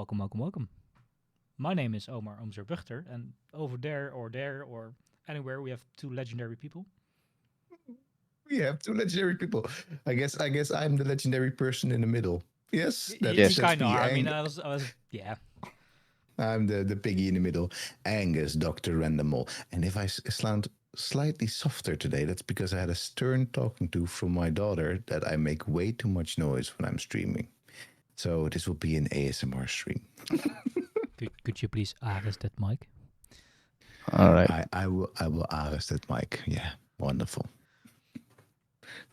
welcome. My name is Omar Omzer-Buchter, and over there, or anywhere, we have two legendary people. We have two legendary people. I guess I'm the legendary person in the middle. Yes, You kind of are. I mean, I was, yeah. I'm the piggy in the middle. Angus, Dr. Randomall. And if I sound slightly softer today, that's because I had a stern talking to from my daughter that I make way too much noise when I'm streaming. So this will be an ASMR stream. Could you please arrest that mic? All right. I will arrest that mic. Yeah, wonderful.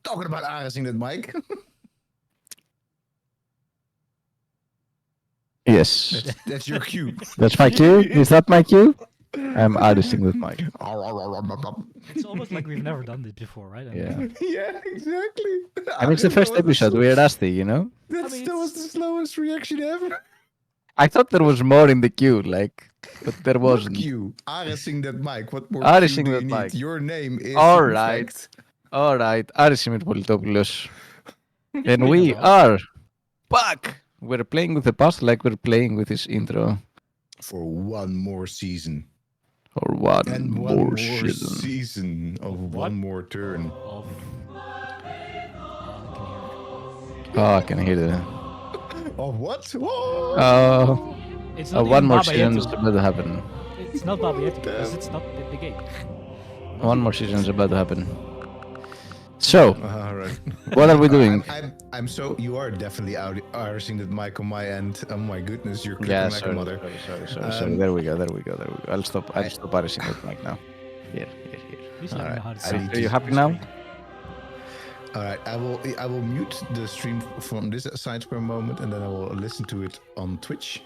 Talking about arresting that mic. Yes. That's your cue. That's my cue? Is that my cue? I'm arresting with mic. It's almost like we've never done this before, right? Yeah. Yeah, exactly. I mean, it's the first episode. We're rusty, you know? That was the slowest reaction ever. I thought there was more in the queue, but there wasn't. What cue? Arresting that mic. What more Arresting cue do that you need? mic. Your name is... All right. Arisimir Politopoulos. And we are back. We're playing with the past like we're playing with his intro. For one more season. Or one more season of what? one more turn. I can hear the... Of what? Whoa! It's not one even more Baba season Yaga. is about to happen. It's not Baba Yaga because it's not the game. One more season is about to happen. So, All right. what are we doing? I'm so... You are definitely arresting that mic on my end. Oh my goodness, you're clicking like a mother. Sorry. There we go. I'll stop arresting that mic now. Here. Please All let me know right. how to I say need it. Are you to- happy now? All right, I will mute the stream from this side for a moment, and then I will listen to it on Twitch.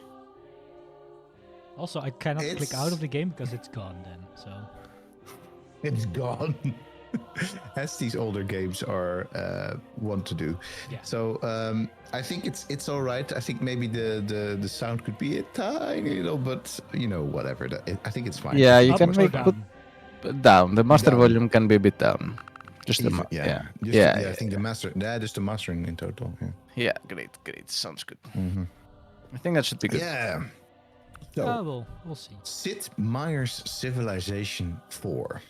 Also, I cannot click It's- out of the game because it's gone then. So It's gone, as these older games are want to do. yeah. So I think it's all right. I think maybe the sound could be a tiny little, but whatever. I think it's fine. Yeah, you Up can or make down? put down. The master Down. volume can be a bit down. Just Even- I think the master. Just the mastering in total. Yeah, great. Sounds good. Mm-hmm. I think that should be good. Yeah. So We'll see. Sid Meier's Civilization 4.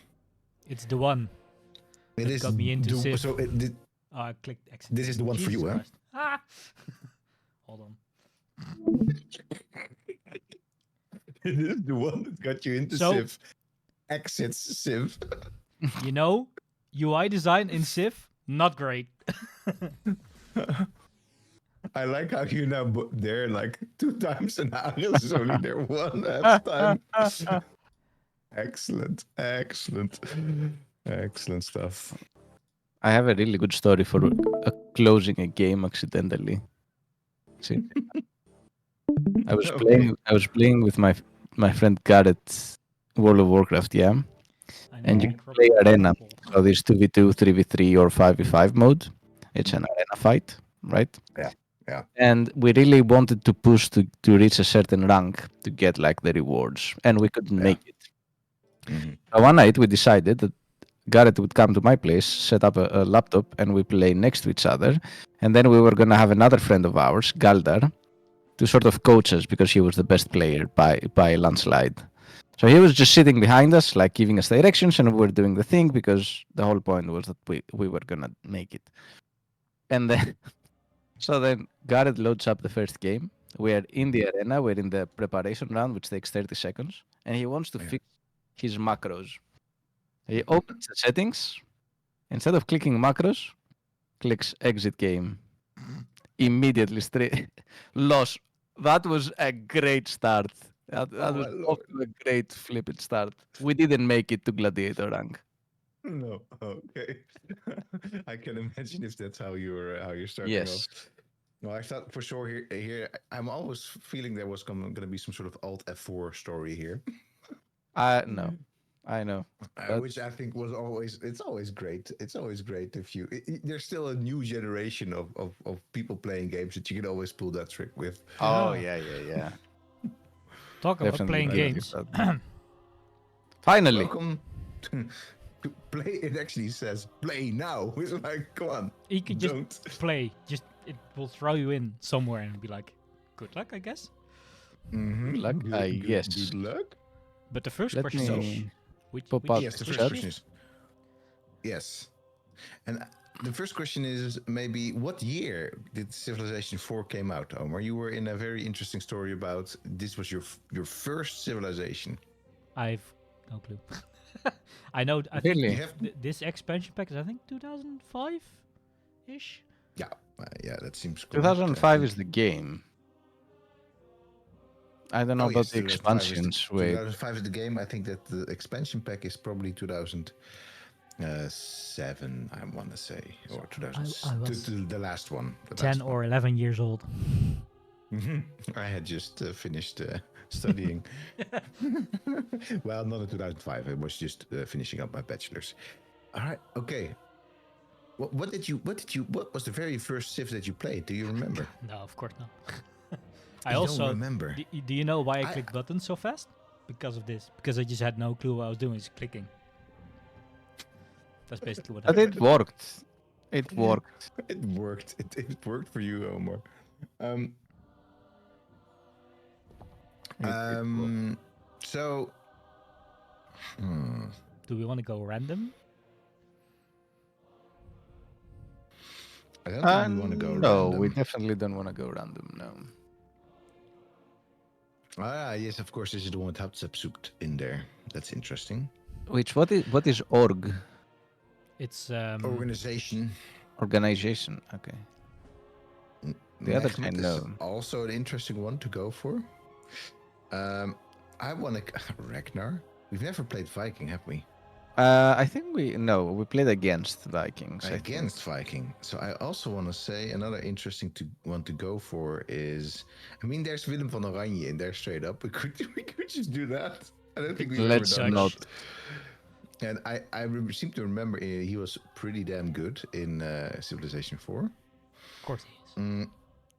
It's the one. It That is got me into Civ. so I clicked exit. this is the one for Jesus you, huh? Christ. Ah! Hold on. It is the one that got you into So- Civ. Exits Civ. UI design in Civ, not great. I like how you now there like 2 times an hour. Is only there 1 half time. Excellent stuff. I have a really good story for closing a game accidentally. See, I was playing with my friend Garrett World of Warcraft, yeah. And you can play arena. So there's 2v2, 3v3, or 5v5 mode. It's an arena fight, right? Yeah. And we really wanted to push to reach a certain rank to get like the rewards, and we couldn't make it. Mhm. So one night we decided that Garrett would come to my place, set up a laptop, and we play next to each other. And then we were gonna have another friend of ours, Galdar, to sort of coach us because he was the best player by a landslide. So he was just sitting behind us, like giving us directions, and we were doing the thing because the whole point was that we were gonna make it. And then, so then Garrett loads up the first game. We are in the arena. We're in the preparation round, which takes 30 seconds, and he wants to fix his macros. He opens the settings. Instead of clicking macros, clicks exit game. Immediately straight loss. That was a great start. That was off to a great flipping start. We didn't make it to Gladiator rank. No, okay. I can imagine if that's how you're starting Yes. off. Well, I thought for sure here I'm always feeling there was going to be some sort of Alt F4 story here. No, I know. But- Which I think was it's always great. It's always great if there's still a new generation of people playing games that you can always pull that trick with. Oh yeah. Talk about Definitely playing guilty games. of that. Finally. Welcome to play. It actually says play now. It's like, come on. You can just Don't. play. It will throw you in somewhere and be like, good luck, I guess. Mm-hmm. Luck? Yes. Good luck. But the first Let question is, me which, pop which, out Yes, the the first chat. question is yes, and the first question is maybe what year did Civilization 4 came out, Omar? You were in a very interesting story about this was your first civilization. I've no clue. I know. I Really? think You have this expansion pack is 2005 ish. yeah, that seems correct. 2005 is the game. I don't know about the 2005 is expansions. Wait. 2005 is the game. I think that the expansion pack is probably 2007. I want to say, or 2000. I was the last one. The 10 last or 11 years old. one. I had just finished studying. Well, not in 2005. I was just finishing up my bachelor's. All right. Okay. What was the very first Civ that you played? Do you remember? No, of course not. I don't remember. Do you know why I click buttons so fast? Because of this. Because I just had no clue what I was doing. Just clicking. That's basically what But happened. it worked. It worked. It worked. It worked for you, Omar. So, Do we want to go random? I don't think we want to go No, random. we definitely don't want to go random. No. Ah, yes, of course. This is the one with Hauptsächsucht in there. That's interesting. What is org? It's Organization. Organization. Okay. The other I Mehmet is know. also an interesting one to go for. I want to Ragnar. We've never played Viking, have we? I think we played against Vikings. Against Viking. So I also want to say another interesting one to go for is, I mean, there's Willem van Oranje in there straight up. We could just do that. I don't think we've Let's ever done not. that. And I seem to remember he was pretty damn good in Civilization 4. of course he is.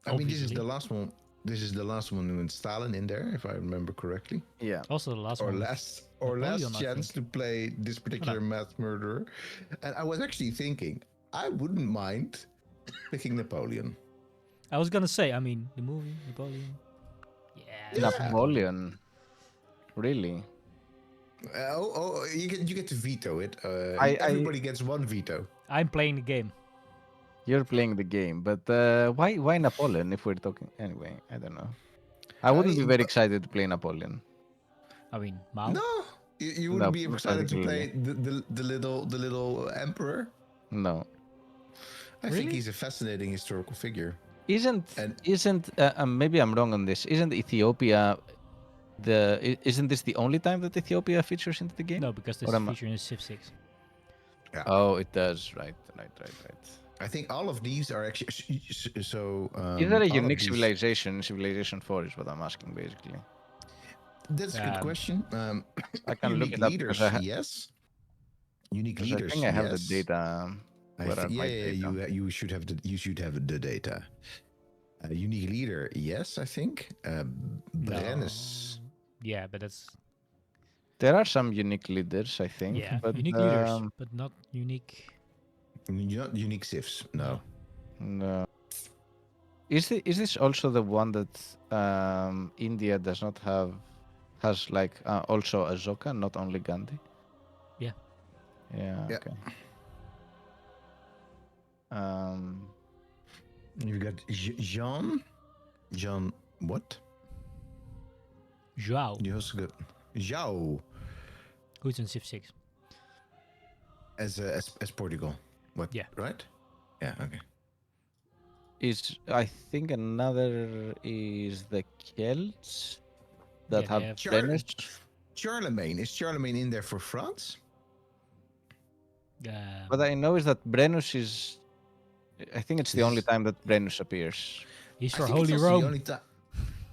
I mean, this is Obviously. the last one. This is the last one with Stalin in there, if I remember correctly. Yeah. Also the last Or one. last Napoleon, I chance to think. play this particular mass murderer. And I was actually thinking, I wouldn't mind picking Napoleon. I was gonna say, I mean, the movie Napoleon. Yeah. Napoleon. Really? You get to veto it. Everybody gets one veto. I'm playing the game. You're playing the game, but why Napoleon? If we're talking anyway, I don't know. I wouldn't be very excited to play Napoleon. I mean, Mao. No, you wouldn't be excited to play the little emperor. No. I think he's a fascinating historical figure. Isn't maybe I'm wrong on this? Isn't Ethiopia isn't this the only time that Ethiopia features into the game? No, because this is featured in Civ 6. Yeah. Oh, it does. Right. I think all of these are actually so. Is there a unique civilization? Civilization 4 is what I'm asking, basically. That's a good question. I can look it up leaders, yes. Unique leaders. I think I have the data. You should have the data. Unique leader, yes, I think. Brennus. Yeah, but that's. There are some unique leaders, I think. Yeah, but, unique leaders, but not unique. Not unique civs, no. No. Is this also the one that India does not have? Has like also Ashoka, not only Gandhi? Yeah. Yeah. Okay. You got Jean. What? Joao. You also got Zhao. Who's in Civ 6? As Portugal. What? Yeah. Right? Yeah, okay. I think another is the Celts that have Brennus. Charlemagne. Is Charlemagne in there for France? What I know is that Brennus is. I think it's the only time that Brennus appears. He's for Holy Rome.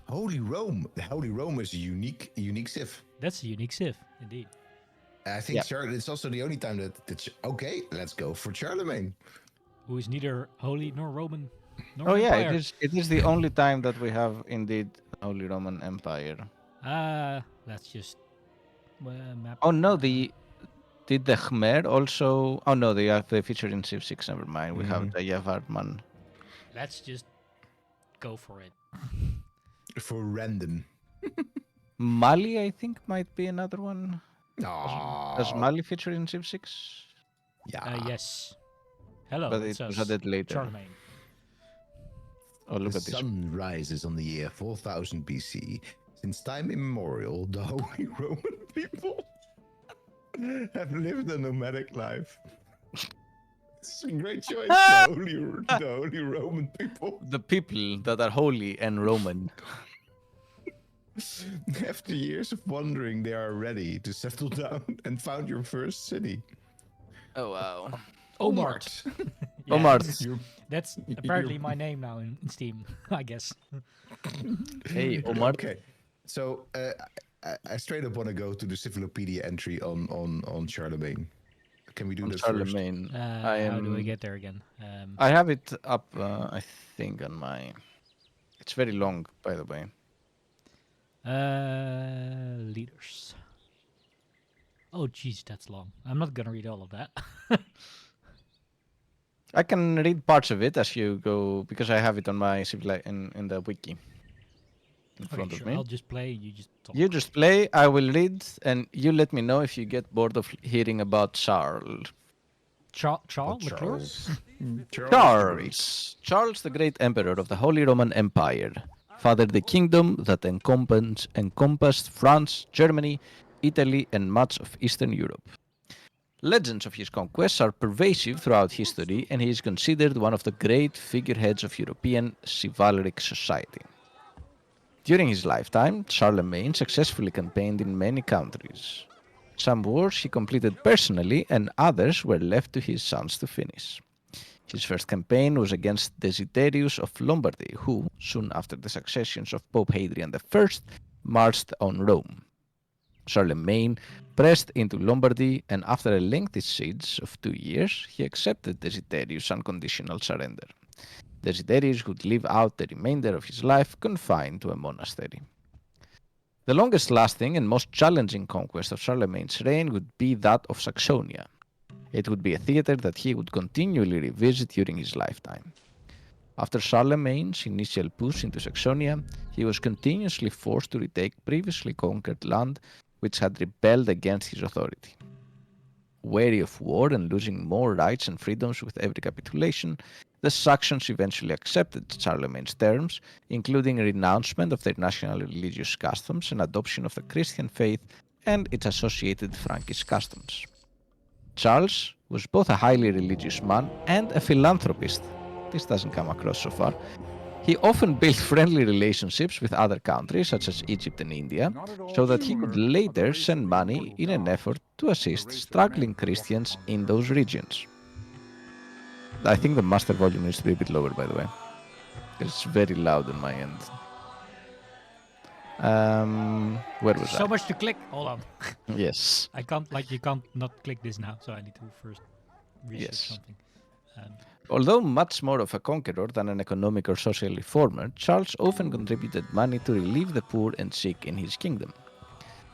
Holy Rome. The Holy Rome is a unique Civ. That's a unique Civ, indeed. I think it's also the only time that okay, let's go for Charlemagne. Who is neither holy nor Roman. Nor Empire. It is the only time that we have indeed Holy Roman Empire. That's just map. Oh no, did the Khmer also? Oh no, they featured in Civ 6. Never mind. We have the Yavarman. Let's just go for it. For random. Mali, I think, might be another one. Does Oh, Mali feature in Civ 6? yeah. Yes. Hello, But it's it was us, added later. Charlemagne. Oh, The look at this. sun rises on the year 4000 BC. Since time immemorial, the Holy Roman people have lived a nomadic life. It's a great choice, the Holy Roman people. The people that are holy and Roman. After years of wandering, they are ready to settle down and found your first city. Oh, wow. Omart. Yeah, Omart. That's apparently my name now in Steam, I guess. Hey, Omart. Okay, so I straight up want to go to the Civilopedia entry on Charlemagne. Can we do On that Charlemagne. How do I get there again? I have it up, I think, on my... It's very long, by the way. Leaders. Oh, jeez, that's long. I'm not gonna read all of that. I can read parts of it as you go, because I have it on my in the wiki in front of me. I'll just play. You just talk. You just play, I will read, and you let me know if you get bored of hearing about Charles. Charles Leclerc? Charles, the Great Emperor of the Holy Roman Empire, fathered the kingdom that encompassed France, Germany, Italy, and much of Eastern Europe. Legends of his conquests are pervasive throughout history, and he is considered one of the great figureheads of European chivalric society. During his lifetime, Charlemagne successfully campaigned in many countries. Some wars he completed personally, and others were left to his sons to finish. His first campaign was against Desiderius of Lombardy, who, soon after the successions of Pope Hadrian I, marched on Rome. Charlemagne pressed into Lombardy, and after a lengthy siege of 2 years, he accepted Desiderius' unconditional surrender. Desiderius would live out the remainder of his life confined to a monastery. The longest lasting and most challenging conquest of Charlemagne's reign would be that of Saxonia. It would be a theater that he would continually revisit during his lifetime. After Charlemagne's initial push into Saxonia, he was continuously forced to retake previously conquered land which had rebelled against his authority. Wary of war and losing more rights and freedoms with every capitulation, the Saxons eventually accepted Charlemagne's terms, including renouncement of their national religious customs and adoption of the Christian faith and its associated Frankish customs. Charles was both a highly religious man and a philanthropist. This doesn't come across so far. He often built friendly relationships with other countries such as Egypt and India, so that he could later send money in an effort to assist struggling Christians in those regions. I think the master volume needs to be a bit lower, by the way. It's very loud on my end. Where was So I? much to click. Hold on. Yes. I can't, you can't not click this now, so I need to first research Yes. something. Although much more of a conqueror than an economic or social reformer, Charles often contributed money to relieve the poor and sick in his kingdom.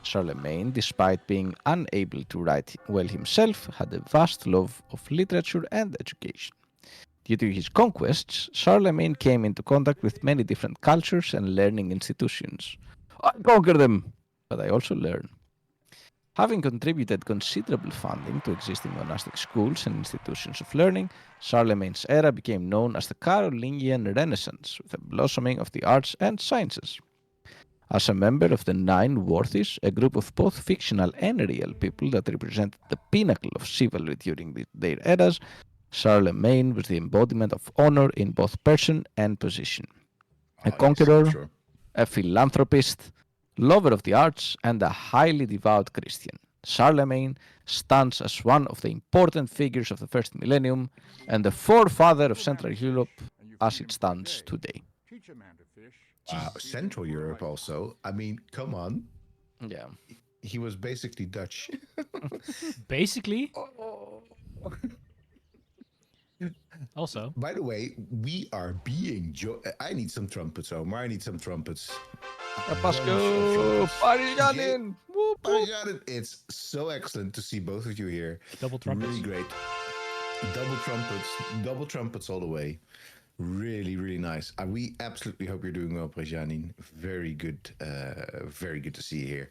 Charlemagne, despite being unable to write well himself, had a vast love of literature and education. Due to his conquests, Charlemagne came into contact with many different cultures and learning institutions. I conquer them, but I also learn. Having contributed considerable funding to existing monastic schools and institutions of learning, Charlemagne's era became known as the Carolingian Renaissance, with a blossoming of the arts and sciences. As a member of the Nine Worthies, a group of both fictional and real people that represented the pinnacle of chivalry during their eras, Charlemagne was the embodiment of honor in both person and position. A conqueror, a philanthropist, lover of the arts, and a highly devout Christian. Charlemagne stands as one of the important figures of the first millennium and the forefather of Central Europe as it stands today. Central Europe also. I mean, come on. Yeah. He was basically Dutch. Basically. Also. By the way, we are being... I need some trumpets, Omar. I need some trumpets. Pasco! Parijanin! It's so excellent to see both of you here. Double trumpets. Really great. Double trumpets all the way. Really, really nice. We absolutely hope you're doing well, Prejanin. Very good to see you here.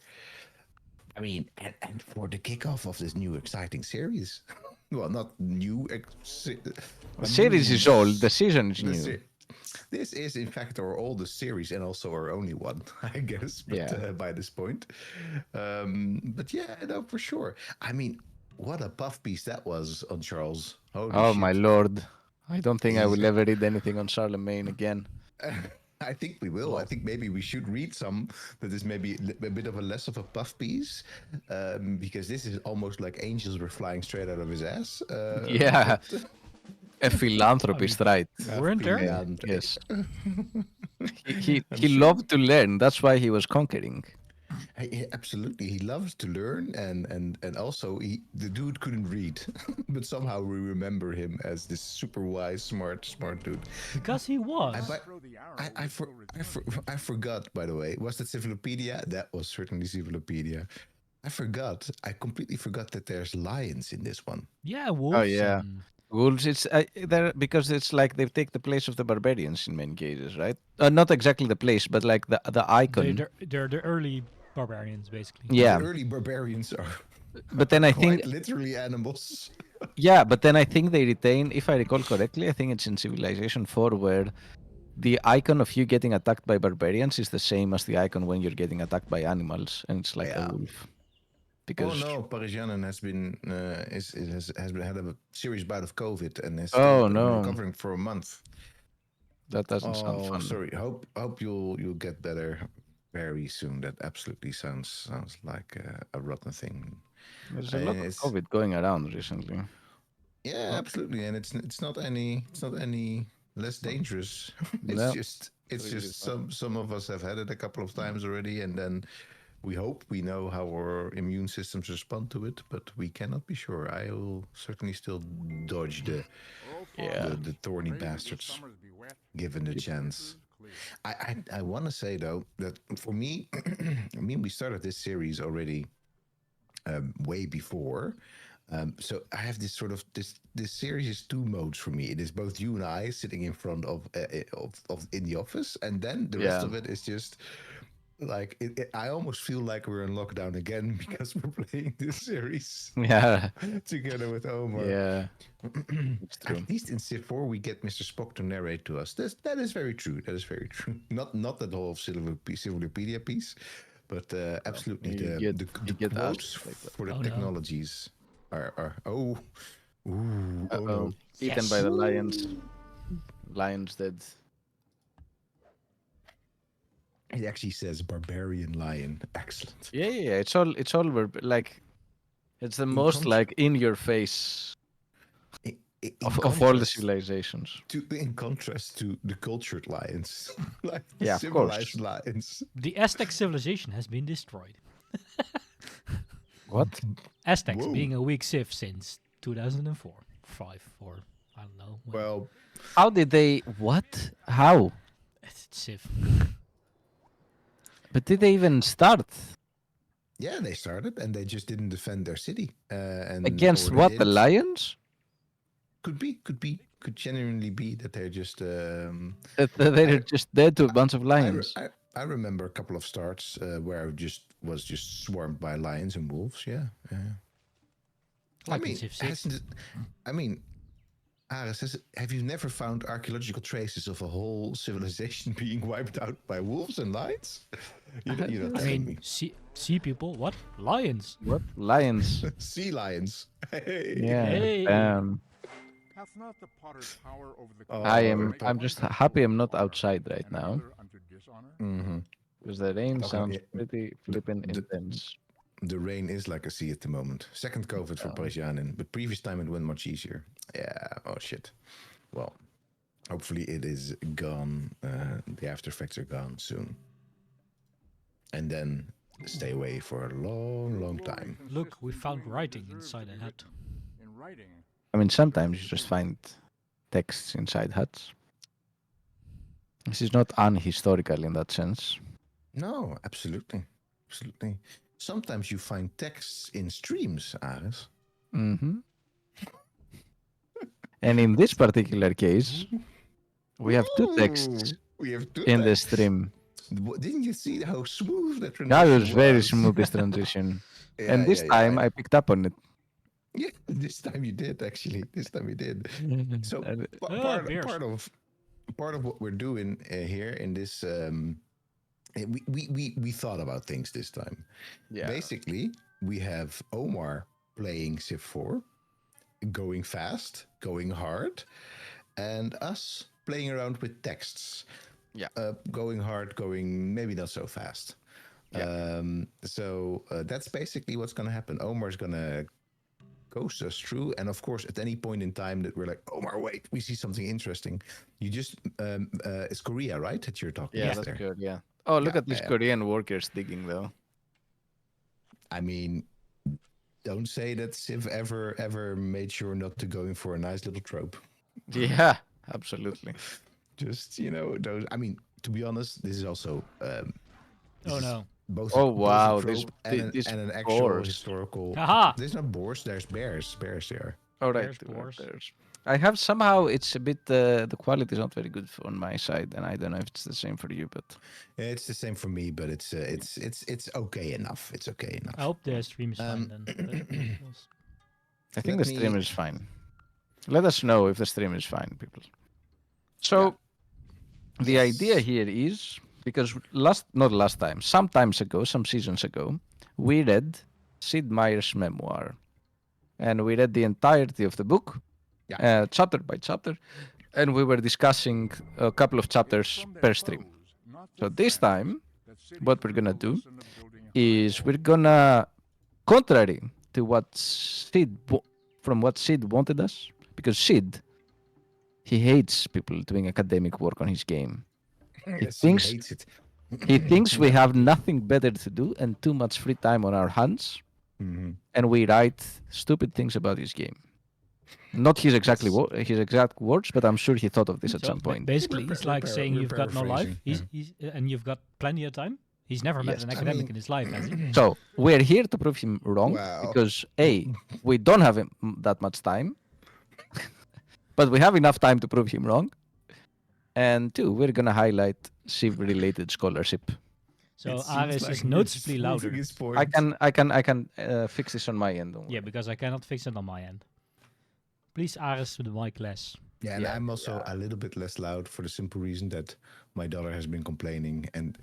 I mean, and for the kickoff of this new exciting series, well, not new. The series is old. The season is new. This is, in fact, our oldest series and also our only one, I guess. But Yeah. by this point, but yeah, no, for sure. I mean, what a puff piece that was on Charles. Holy Oh shit! my lord! I don't think I He's, will ever read anything on Charlemagne again. I think we will. I think maybe we should read some that is maybe a bit of a less of a puff piece, because this is almost like angels were flying straight out of his ass. Yeah. A philanthropist, right? Weren't there? Yes. He loved to learn. That's why he was conquering. Absolutely, he loves to learn, and also the dude couldn't read, but somehow we remember him as this super wise, smart dude. Because he was. I forgot, by the way, was that Civilopedia? That was certainly Civilopedia. I completely forgot that there's lions in this one. Yeah, wolves. Oh yeah. and- Wolves, it's there because it's like they take the place of the barbarians in many cases, right? Not exactly the place, but like the icon. They're the early barbarians, basically. Yeah, The early barbarians are but then I quite think literally animals. yeah, but then I think they retain, if I recall correctly, I think it's in Civilization 4 where the icon of you getting attacked by barbarians is the same as the icon when you're getting attacked by animals, and it's like Yeah. a wolf. Oh Because no, Parisianen has been has been had a serious bout of COVID and is Oh, still no. recovering for a month. that doesn't sound Oh, fun. sorry. Hope you'll get better very soon. That absolutely sounds like a rotten thing. There's a lot of It's- COVID going around recently. Yeah, absolutely, and it's not any less dangerous. No. It's Really just not. some of us have had it a couple of times already, and then we hope we know how our immune systems respond to it, but we cannot be sure. I will certainly still dodge Yeah. the thorny bastards given the chance. I want to say though that for me, I mean, we started this series already way before. So I have this sort of this series is two modes for me. It is both you and I sitting in front of in the office, and then the rest Yeah. of it is just like I almost feel like we're in lockdown again because we're playing this series Yeah. together with Omar. Yeah. It's true. At least in Civ 4 we get Mr. Spock to narrate to us. That is very true. That is very true. Not the whole Civilopedia piece, but absolutely You the get quotes asked like that. for the Oh, no. technologies are oh no. Uh-oh. Eaten Yes. by the lions. Lions dead. It actually says barbarian lion. Excellent. Yeah. It's all like it's the most con- like in your face of all the contrast civilizations. in contrast to the cultured lions, like the Yeah, of course. civilized lions. The Aztec civilization has been destroyed. What? Aztecs Whoa. being a weak civ since 2004, 5, or I don't know. when. Well, How did they? What? How? It's civ. But did they even start? yeah, they started and they just didn't defend their city. And Against or they what? The didn't. lions? Could genuinely be that they're just. They're just dead to a bunch of lions. I remember a couple of starts where I was just swarmed by lions and wolves. Yeah, yeah. Like in Civ 6. Aris, have you never found archaeological traces of a whole civilization being wiped out by wolves and lions? You're not I telling mean, me. sea people, what? Lions. What? Lions. Sea lions. Hey. Yeah. Hey. Hath not the potter's power over the Oh, I'm just happy I'm not outside right now unto dishonor? Mm-hmm. because the rain Okay, sounds yeah. pretty flippin' the- intense. The rain is like a sea at the moment. Second COVID for Parisianen, but previous time it went much easier. Yeah. Oh shit. Well, hopefully it is gone. The after effects are gone soon, and then stay away for a long, long time. Look, we found writing inside a hut. In writing, I mean, sometimes you just find texts inside huts. This is not unhistorical in that sense. No, absolutely, absolutely. Sometimes you find texts in streams, Aris. Mm-hmm. And in this particular case, We have two texts Ooh, we have two in the texts. stream. Didn't you see how smooth that That transition was very was? smooth, this transition. Yeah, And this yeah. time I picked up on it. Yeah, this time you did actually. This time you did. So part of what we're doing here in this, we thought about things this time. Yeah. Basically, we have Omar playing Civ 4, going fast, going hard, and us playing around with texts. Yeah. Going hard, going maybe not so fast. Yeah. So that's basically what's going to happen. Omar's going to coast us through, and of course, at any point in time that we're like, Omar, wait, we see something interesting. You just it's Korea, right? That you're talking Yeah, about that's there. good. Yeah. Oh, look Yeah, at these yeah. Korean workers digging, though. I mean, don't say that Civ ever made sure not to go in for a nice little trope. Yeah, absolutely. Just those. I mean, to be honest, this is also. Oh no. Both. Oh, both wow, a trope this and an actual boars. historical. Haha! There's not boars. There's bears. Bears there. All right. There's boars. I have somehow it's a bit the quality is not very good on my side, and I don't know if it's the same for you, but It's the same for me, but it's okay enough. It's okay enough. I hope the stream is fine then. I think Let the stream me- is fine. Let us know if the stream is fine, people. So the idea here is because not last time, sometimes ago, some seasons ago, we read Sid Meier's memoir, and we read the entirety of the book, chapter by chapter, and we were discussing a couple of chapters per stream. So this time, what we're gonna do is we're gonna, contrary to what from what Sid wanted us, because Sid, he hates people doing academic work on his game. He Yes, thinks he hates it. he thinks we have nothing better to do and too much free time on our hands, and we write stupid things about his game. Not his his exact words, but I'm sure he thought of this at some point. Basically, it's like saying we're you've got no life, paraphrasing, and you've got plenty of time. He's never met Yes, an I academic mean- in his life, has he? So we're here to prove him wrong Wow. because A, we don't have that much time, but we have enough time to prove him wrong. And two, we're gonna highlight Civ-related scholarship. So It seems Ares like is we're noticeably just louder. proving his point. I can fix this on my end. Don't Yeah, worry. because I cannot fix it on my end. Please, Ares, to the mic less. Yeah, and I'm also a little bit less loud for the simple reason that my daughter has been complaining, and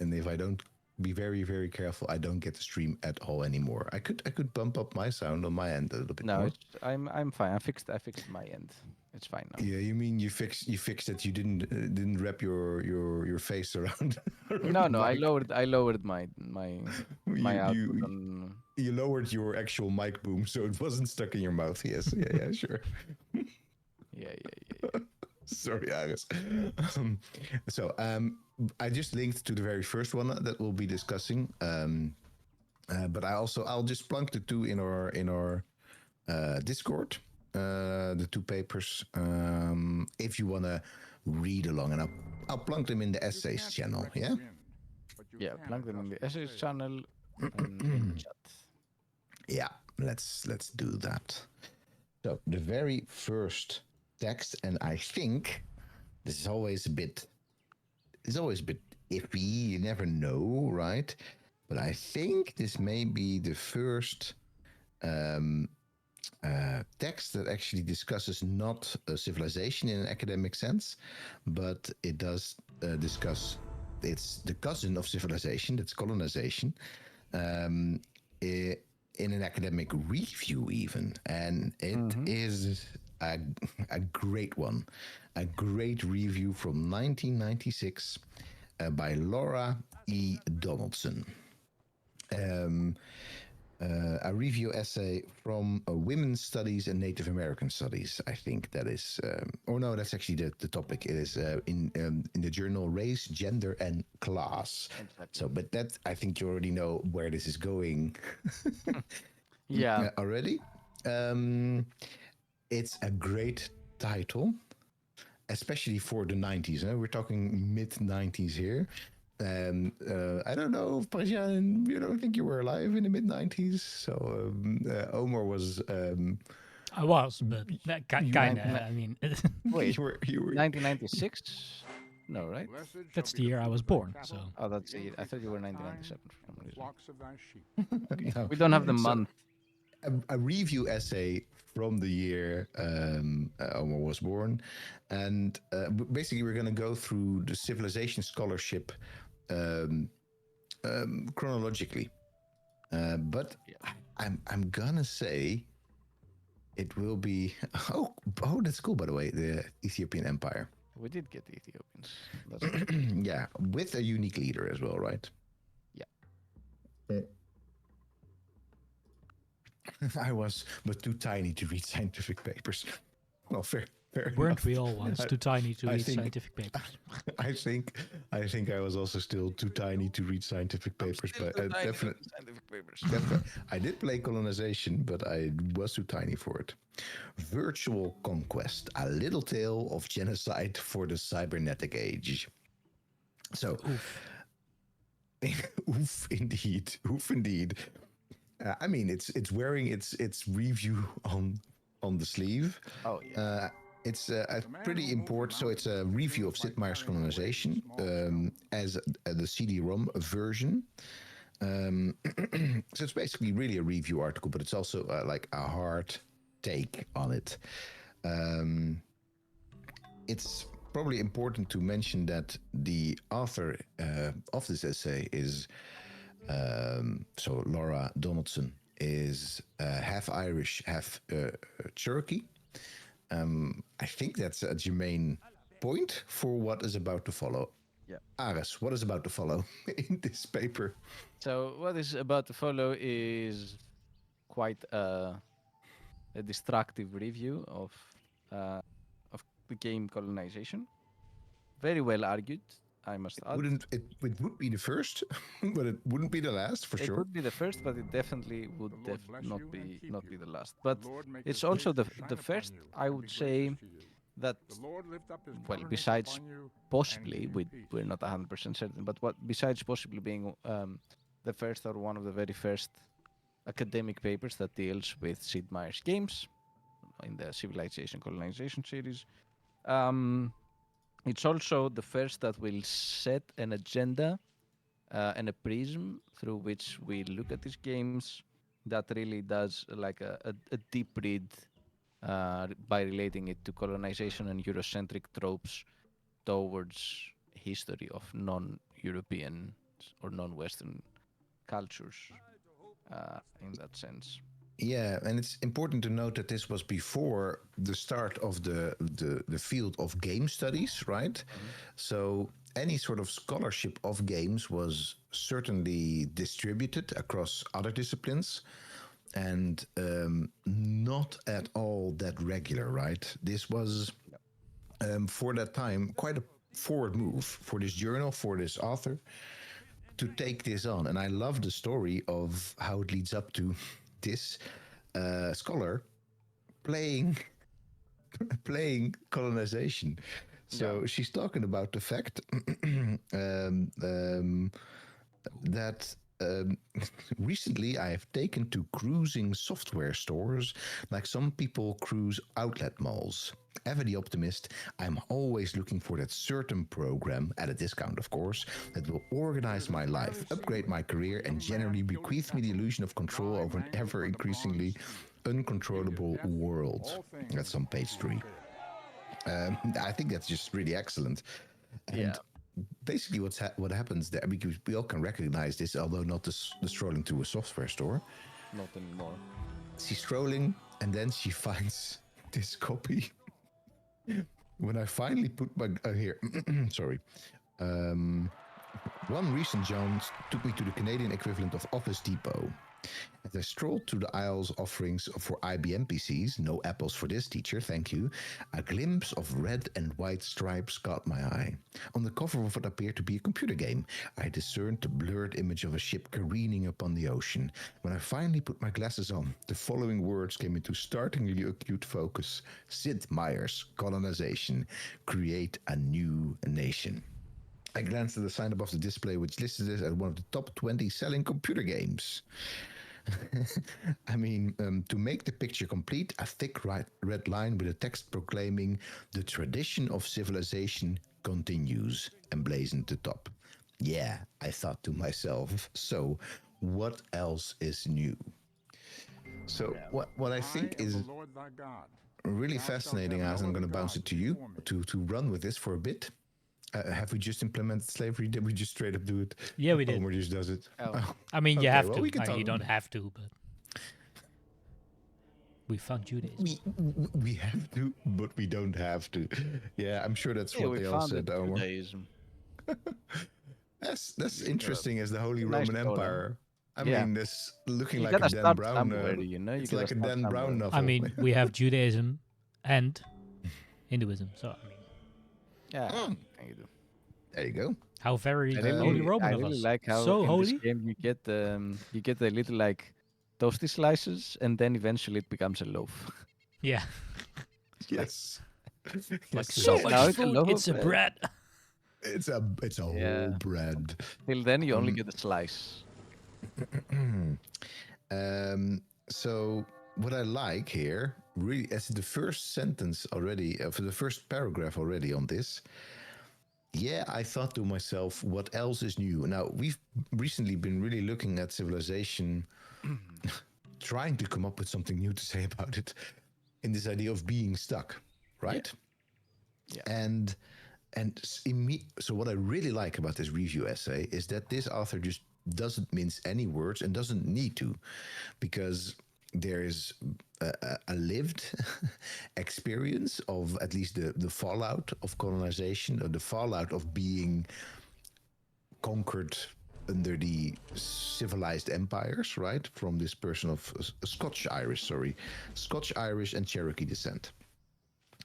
if I don't be very, very careful, I don't get to stream at all anymore. I could bump up my sound on my end a little bit No, more. I'm fine. I fixed my end. It's fine now. Yeah, you mean you fixed that you didn't wrap your face around? No, the I mic. lowered my output you, on. you lowered your actual mic boom so it wasn't stuck in your mouth. Yes, yeah, sure. Yeah. Sorry, Aris. I just linked to the very first one that we'll be discussing. But I'll just plunk the two in our Discord. The two papers. If you wanna read along, and I'll plunk them in the essays channel. Yeah. Yeah, plug them in the essays channel and in the chat. Yeah. Let's do that. So the very first text, and I think this is always a bit iffy. You never know, right? But I think this may be the first text that actually discusses not civilization in an academic sense, but it does discuss. It's the cousin of civilization. That's colonization. In an academic review even, and it is a great one, a great review from 1996 by Laura E. Donaldson. A review essay from Women's Studies and Native American Studies. I think that is, or no, that's actually the topic. It is in the journal Race, Gender, and Class. Exactly. So, but that I think you already know where this is going. Yeah. Already. It's a great title, especially for the 90s. We're talking mid 90s here. I don't know, Parjan, you don't think you were alive in the mid 90s? So Omar was I was, but kind of. I mean, Wait, You were 1996? No, right? Blessed shall that's be the year I was fruit of thy born. So cattle, Oh, that's and it. the I thought you fruit were of thine 1997 for some and the reason. flocks of thy sheep. no. We don't have the So, month. a review essay from the year Omar was born, and basically we're going to go through the civilization scholarship chronologically. But I'm gonna say it will be oh that's cool, by the way, the Ethiopian Empire. We did get the Ethiopians. That's right. Yeah, with a unique leader as well, right? Yeah. I was but too tiny to read scientific papers. Well, fair weren't enough. we all once too tiny to I read think- scientific papers? I think I was also still too tiny to read scientific papers, but definitely. Scientific papers. I did play colonization, but I was too tiny for it. Virtual Conquest, a little tale of genocide for the cybernetic age. So, oof indeed, oof indeed. I mean, it's wearing its review on the sleeve. Oh, yeah. It's a pretty important. So it's a review of Sid Meier's colonization as the CD-ROM version. So it's basically really a review article, but it's also like a hard take on it. It's probably important to mention that the author of this essay is so Laura Donaldson is half Irish, half Cherokee. I think that's a germane point for what is about to follow. Yeah. Ares, what is about to follow in this paper? So what is about to follow is quite a destructive review of the game colonization. Very well argued, I must add. It would be the first, but it wouldn't be the last for It sure. would be the first, but it definitely would The Lord bless not you be and keep not you. be the last. But The Lord make it's his also face to shine the upon first, you I and would be say, gracious to you. that The Lord lift up his well, countenance besides upon you and possibly give you peace. we're not 100% certain, but what besides possibly being the first or one of the very first academic papers that deals with Sid Meier's games in the Civilization Colonization series. It's also the first that will set an agenda and a prism through which we look at these games that really does like a deep read by relating it to colonization and Eurocentric tropes towards history of non-European or non-Western cultures in that sense. Yeah, and it's important to note that this was before the start of the field of game studies, right? So any sort of scholarship of games was certainly distributed across other disciplines and not at all that regular, right? This was, for that time, quite a forward move for this journal, for this author, to take this on. And I love the story of how it leads up to this scholar playing colonization. So she's talking about the fact that recently I have taken to cruising software stores like some people cruise outlet malls. Ever the optimist, I'm always looking for that certain program, at a discount of course, that will organize my life, upgrade my career, and generally bequeath me the illusion of control over an ever increasingly uncontrollable world. That's on page 3. I think that's just really excellent. And basically what happens there, because we all can recognize this, although not the strolling to a software store. Not anymore. She's strolling and then she finds this copy. When I finally put my here, sorry. One recent Jones took me to the Canadian equivalent of Office Depot. As I strolled through the aisles offerings for IBM PCs, no apples for this teacher, thank you, a glimpse of red and white stripes caught my eye. On the cover of what appeared to be a computer game, I discerned the blurred image of a ship careening upon the ocean. When I finally put my glasses on, the following words came into startlingly acute focus. Sid Meier's colonization. Create a new nation. I glanced at the sign above the display, which listed it as one of the top 20 selling computer games. I mean, to make the picture complete, a thick red line with a text proclaiming the tradition of civilization continues, emblazoned at the top. Yeah, I thought to myself, so what else is new? So what I think am is the Lord thy God. really Thou shalt fascinating, have as no I'm going other to bounce it gods to you before me. to run with this for a bit. Have we just implemented slavery? Did we just straight up do it? Yeah, we did. Homer just does it. Oh. I mean, you Okay, have well, to. we can talk. You don't have to, but we found Judaism. We have to, but we don't have to. Yeah, I'm sure that's Yeah, what we they all founded said, Homer. Judaism. That's interesting as the Holy Nice Roman goal, huh? Empire. I Yeah. mean, this looking You like a gotta Dan start Brown. somewhere, you know. You It's gotta like a start Dan Brown somewhere. novel. I mean, we have Judaism and Hinduism. So, I mean, Yeah, can you do? There you go. how very I Holy really, Roman I of really us. like how So in holy? this game you get the little like toasty slices, and then eventually it becomes a loaf. Yeah. Yes. Like Yes, so yes. Now much it's a food. loaf It's a of bread. It's a whole Yeah. bread. Till then you only get a slice. So what I like here, really, as the first sentence already, for the first paragraph already on this. Yeah, I thought to myself, what else is new? Now, we've recently been really looking at civilization, trying to come up with something new to say about it, in this idea of being stuck, right? Yeah. So what I really like about this review essay is that this author just doesn't mince any words and doesn't need to, because there is a lived experience of at least the fallout of colonization, or the fallout of being conquered under the civilized empires, right? From this person of Scotch-Irish and Cherokee descent.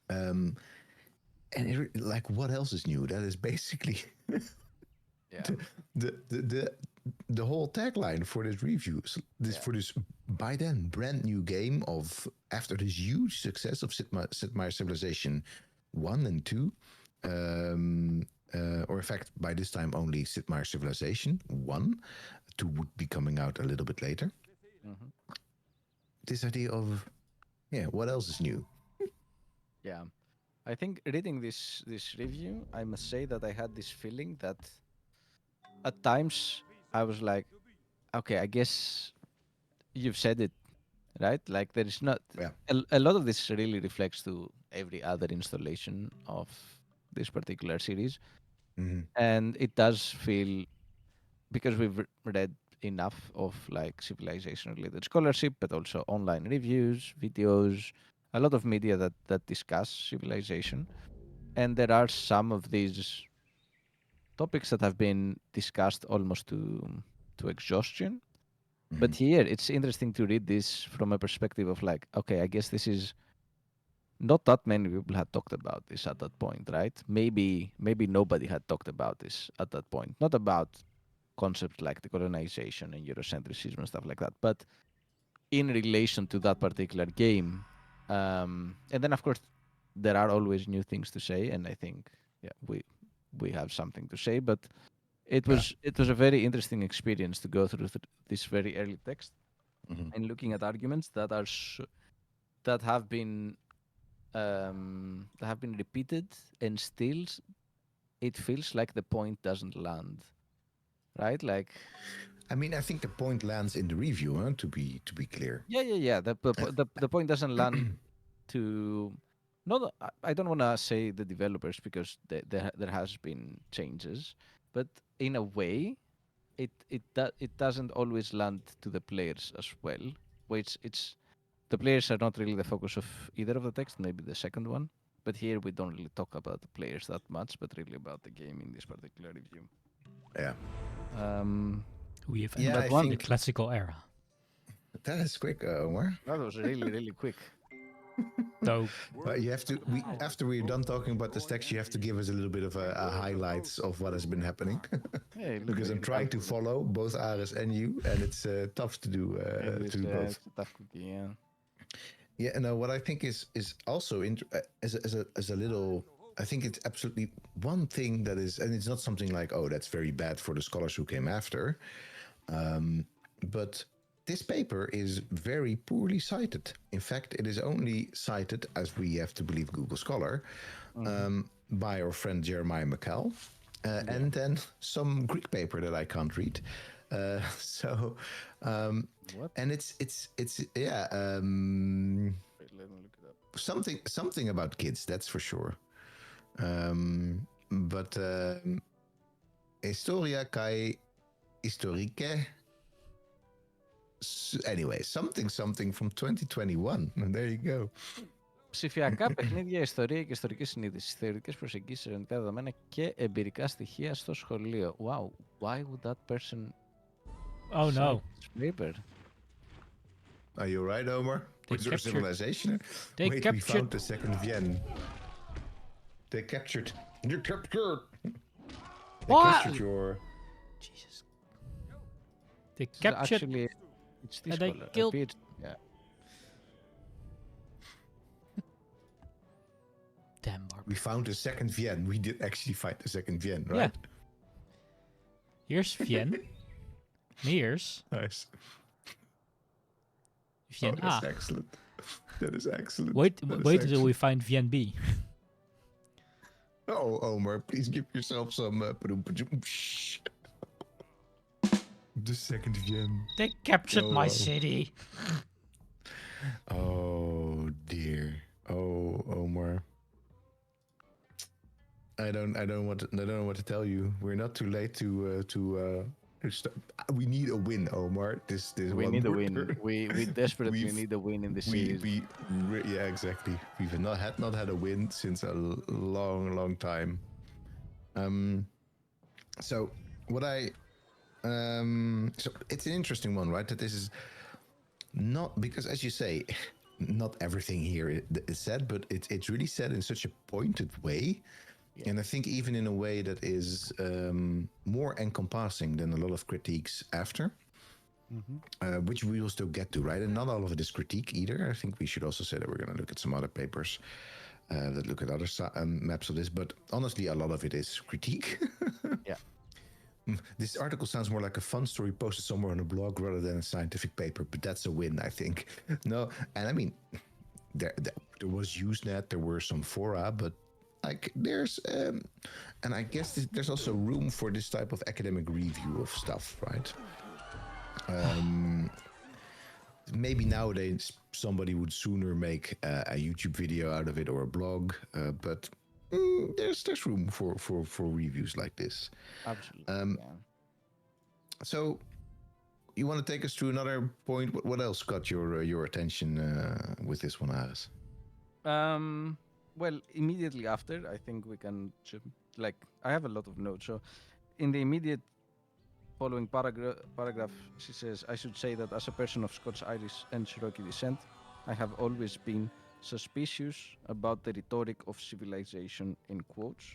And like, what else is new? That is basically Yeah. the whole tagline for this review. For this by then brand new game of, after this huge success of Sid Meier's Civilization 1 and 2, or in fact by this time only Sid Meier's Civilization 1, 2 would be coming out a little bit later. This idea of, what else is new? Yeah. I think reading this review, I must say that I had this feeling that at times I was like, okay, I guess you've said it, right? Like there is not a lot of this really reflects to every other installation of this particular series, and it does feel, because we've read enough of like civilization related scholarship, but also online reviews, videos, a lot of media that discuss civilization, and there are some of these topics that have been discussed almost to exhaustion. But here it's interesting to read this from a perspective of like, okay, I guess this is not that many people had talked about this at that point, right? Maybe nobody had talked about this at that point. Not about concepts like decolonization and Eurocentrism and stuff like that, but in relation to that particular game. And then of course there are always new things to say, and I think we have something to say, but it was a very interesting experience to go through this very early text and looking at arguments that are that have been repeated, and still it feels like the point doesn't land, right? Like, I mean, I think the point lands in the review, huh? To be clear. Yeah. The point doesn't land to. Not, I don't want to say the developers, because there has been changes, but in a way, it doesn't always land to the players as well. Which it's the players are not really the focus of either of the text, maybe the second one. But here we don't really talk about the players that much, but really about the game in this particular review. Yeah. We have Yeah, entered I the think classical era. that is quick, Omar. That was really, really quick. So But you have to. After we're done talking about this text, you have to give us a little bit of a highlights of what has been happening, Yeah, because I'm trying to follow both Ares and you, and it's tough to do both. It's a tough cookie, yeah. Yeah, and what I think is also as a little. I think it's absolutely one thing that is, and it's not something like, oh, that's very bad for the scholars who came after, but this paper is very poorly cited. In fact, it is only cited, as we have to believe Google Scholar, by our friend Jeremiah McCall, and then some Greek paper that I can't read. What? And it's yeah, Wait, let me look it up. something about kids, that's for sure. But Historia kai Historique. Anyway, something from 2021. And there you go. Ψηφιακά παιχνίδια, ιστορία και ιστορική συνείδηση, θεωρητικές προσεγγίσεις, ερευνητικά δεδομένα και εμπειρικά στοιχεία στο σχολείο. Wow, why would that person Oh no. this paper? Are you right, Omar? They Was there a captured- civilization? they Wait, we captured- found the second Vienne. They captured. You captured. They What? captured your. Jesus. They So captured. actually, it's this and they color. killed- Yeah. Damn, Barbara. We found the second Vienne. We did actually find the second Vienne, right? Here's Vienne. Here's Nice. Vienne That's A. excellent. That is excellent. Wait That is until excellent. we find Vienne B. Oh, Omar, please give yourself some. Shh. The second Vienne. They captured Oh, my wow. city. Oh dear. Oh, Omar. I don't know what to tell you. We're not too late to we need a win, Omar. This We one need a more win. turn. We desperately We've- need a win in the series. Yeah, exactly. We've not had a win since a long time. So what I so it's an interesting one, right? That this is not because, as you say, not everything here is said, but it's really said in such a pointed way. Yeah. And I think even in a way that is more encompassing than a lot of critiques after, which we will still get to, right? And not all of it is critique either. I think we should also say that we're going to look at some other papers that look at other maps of this. But honestly, a lot of it is critique. Yeah. This article sounds more like a fun story posted somewhere on a blog rather than a scientific paper, but that's a win, I think. No, and I mean, there was Usenet, there were some fora, but like there's, and I guess there's also room for this type of academic review of stuff, right? Maybe nowadays somebody would sooner make a YouTube video out of it or a blog, but there's room for reviews like this. Absolutely. Yeah. So, you want to take us through another point? What else got your attention with this one, Aris? Well, immediately after, I think we can I have a lot of notes. So, in the immediate following paragraph, she says, "I should say that as a person of Scots, Irish, and Cherokee descent, I have always been suspicious about the rhetoric of civilization," in quotes.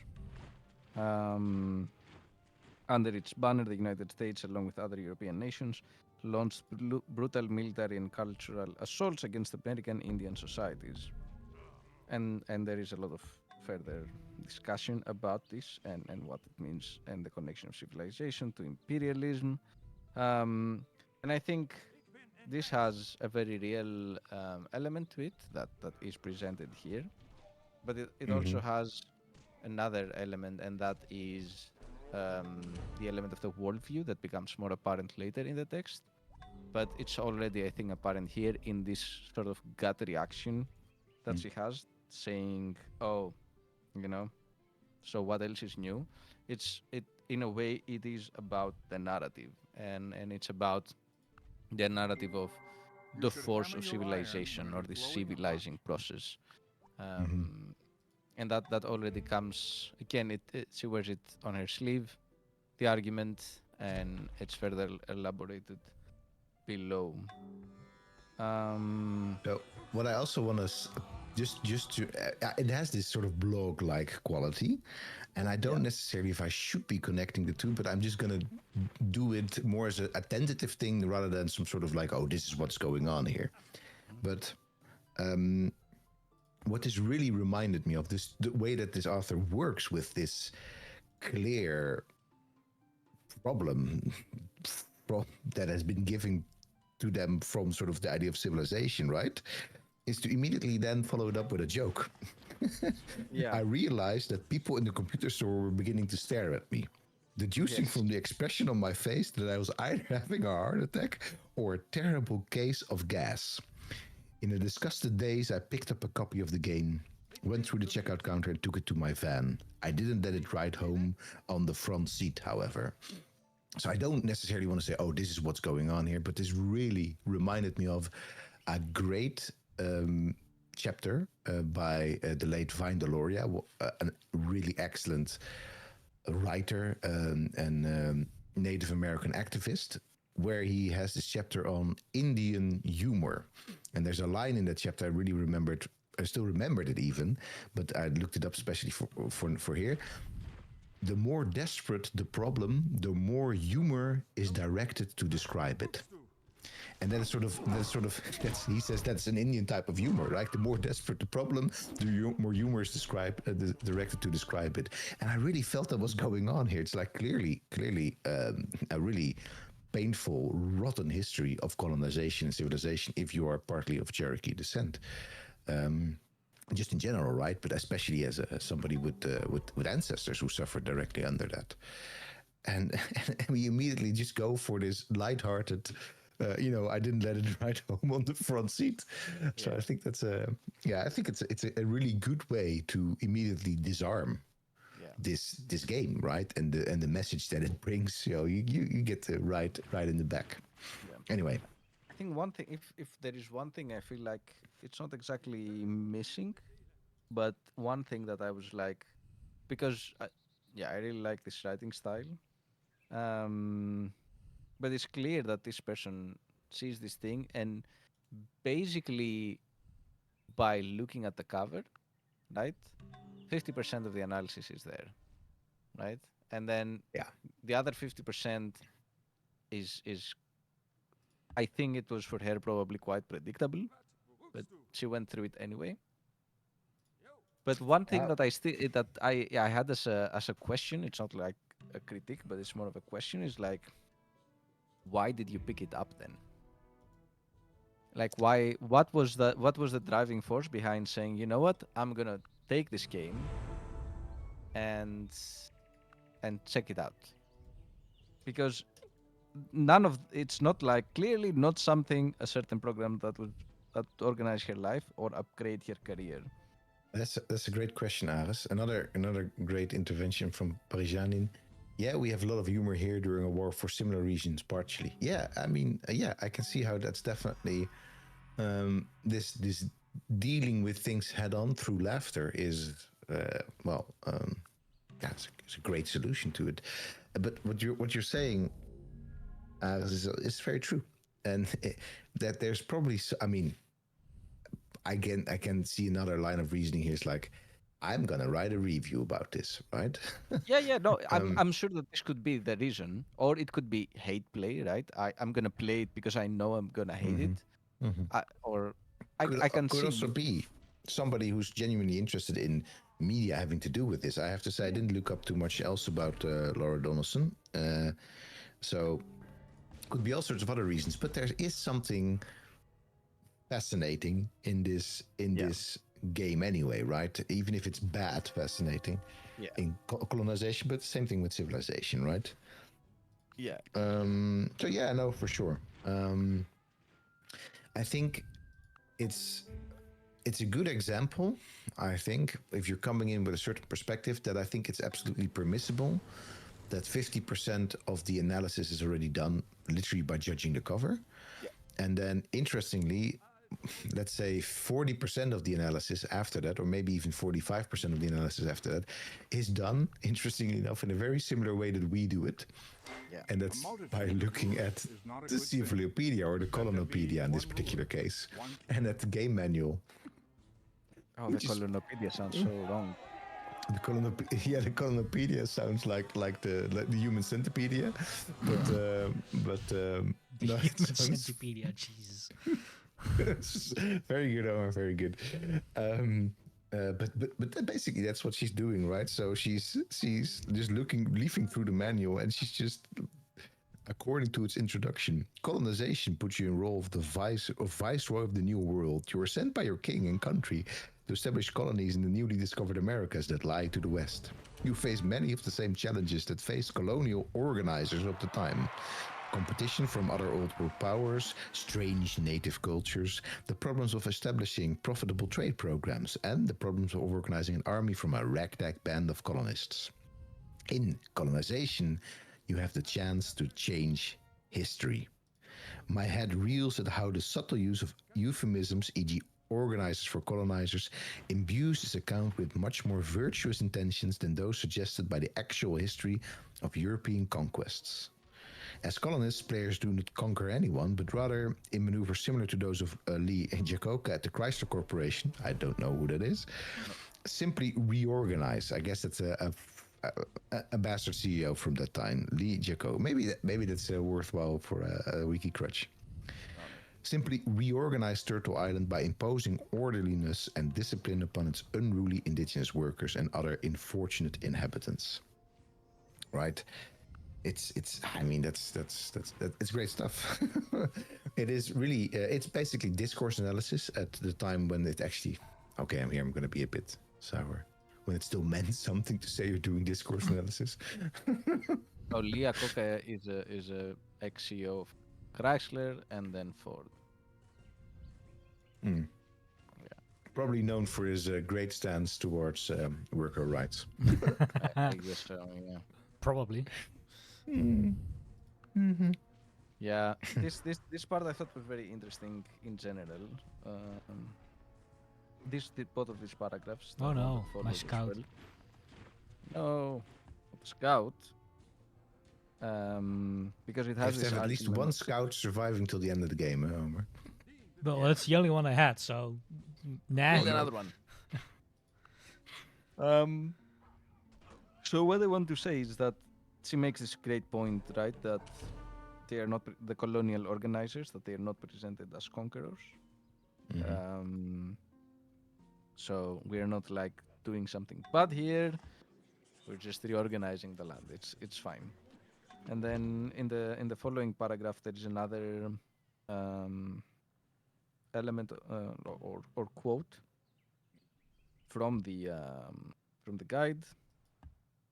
Under its banner, the United States, along with other European nations, launched brutal military and cultural assaults against American Indian societies. And there is a lot of further discussion about this and what it means and the connection of civilization to imperialism. And I think this has a very real element to it that is presented here. But it also has another element, and that is the element of the worldview that becomes more apparent later in the text. But it's already, I think, apparent here in this sort of gut reaction that she has, saying, "Oh, so what else is new?" In a way, it is about the narrative, and it's about the narrative of the force of civilization or the civilizing process. And that already comes again. She wears it on her sleeve, the argument, and it's further elaborated below. So what I also want to just to it has this sort of blog-like quality, and I don't necessarily if I should be connecting the two, but I'm just gonna do it more as a tentative thing rather than some sort of like, oh, this is what's going on here. But what this really reminded me of the way that this author works with this clear problem that has been given to them from sort of the idea of civilization, right? Is to immediately then follow it up with a joke. Yeah. I realized that people in the computer store were beginning to stare at me, deducing Yes. from the expression on my face that I was either having a heart attack or a terrible case of gas. In a disgusted daze, I picked up a copy of the game, went through the checkout counter and took it to my van. I didn't let it ride home on the front seat, however. So I don't necessarily want to say, oh, this is what's going on here, but this really reminded me of a great chapter by the late Vine Deloria, a really excellent writer and Native American activist, where he has this chapter on Indian humor. And there's a line in that chapter I really remembered. I still remembered it even, but I looked it up especially for here. The more desperate the problem, the more humor is directed to describe it. And then he says that's an Indian type of humor, right? The more desperate the problem, the more humor is directed to describe it. And I really felt that was going on here. It's like clearly a really painful, rotten history of colonization and civilization if you are partly of Cherokee descent. Just in general, right? But especially as somebody with ancestors who suffered directly under that. And we immediately just go for this lighthearted, I didn't let it ride home on the front seat. So I think that's I think it's a really good way to immediately disarm this game, right? And the message that it brings. You get to right in the back. Yeah. Anyway, I think one thing, if there is one thing I feel like it's not exactly missing, but one thing that I was like, because I really like this writing style. But it's clear that this person sees this thing, and basically by looking at the cover, right, 50% of the analysis is there, right, and then the other 50% is I think it was for her probably quite predictable, but she went through it anyway. But one thing that I had as a question, it's not like a critique, but it's more of a question, is like, why did you pick it up then? Like, why? What was the driving force behind saying, you know what, I'm gonna take this game and check it out? Because it's not like, clearly not something, a certain program that would organize her life or upgrade her career. That's a great question, Aris. Another great intervention from Parijanin. Yeah, we have a lot of humor here during a war for similar reasons, partially. Yeah, I mean, I can see how that's definitely this dealing with things head on through laughter is it's a great solution to it. But what you're saying, is very true, and that there's probably, I mean, I can see another line of reasoning here. Is like, I'm gonna write a review about this, right? No, I'm sure that this could be the reason, or it could be hate play, right? I'm gonna play it because I know I'm gonna hate it, I can could see. also be somebody who's genuinely interested in media having to do with this. I have to say, I didn't look up too much else about Laura Donaldson, so could be all sorts of other reasons. But there is something fascinating in this game anyway, right? Even if it's bad, fascinating in colonization, but same thing with civilization, right? So yeah, no, for sure. I think it's a good example. I think if you're coming in with a certain perspective, that I think it's absolutely permissible that 50% of the analysis is already done literally by judging the cover. And then interestingly, let's say 40% of the analysis after that, or maybe even 45% of the analysis after that, is done, interestingly enough, in a very similar way that we do it. And that's by looking at the Civ-scholarship or the Colonelpedia in this particular case, and at the game manual. Oh, the Colonelpedia sounds so wrong. The Colonelpedia sounds like the human centipedia, but no, Human centipedia, Jesus. Very good, Omar. Very good. But basically that's what she's doing, right? So she's just leafing through the manual, and she's just According to its introduction, colonization puts you in role of the viceroy of the new world. You are sent by your king and country to establish colonies in the newly discovered Americas that lie to the west. You face many of the same challenges that faced colonial organizers of the time. Competition from other old world powers, strange native cultures, the problems of establishing profitable trade programs, and the problems of organizing an army from a ragtag band of colonists. In colonization, you have the chance to change history. My head reels at how the subtle use of euphemisms, e.g., organizers for colonizers, imbues this account with much more virtuous intentions than those suggested by the actual history of European conquests. As colonists, players do not conquer anyone, but rather, in maneuvers similar to those of Lee and Jacoka at the Chrysler Corporation, I don't know who that is, simply reorganize. I guess that's a bastard CEO from that time, Lee Jacoka. Maybe that's worthwhile for a wiki crutch. Simply reorganize Turtle Island by imposing orderliness and discipline upon its unruly indigenous workers and other unfortunate inhabitants. Right? It's great stuff. It is really it's basically discourse analysis at the time when it actually I'm going to be a bit sour, when it still meant something to say you're doing discourse analysis. So Lee Jacoka is a ex-CEO of Chrysler and then Ford. Probably known for his great stance towards worker rights. I guess so, yeah. Probably. Yeah, this part I thought was very interesting in general. Both of these paragraphs. Oh no, my scout. No, not scout. Because it has to have at least argument. one scout surviving till the end of the game, Homer. Well, that's the only one I had, so nah. Build another one. So what I want to say is that she makes this great point, right? That they are not the colonial organizers, that they are not presented as conquerors. So we are not like doing something bad here. We're just reorganizing the land. It's fine. And then in the following paragraph, there is another element or quote from the guide,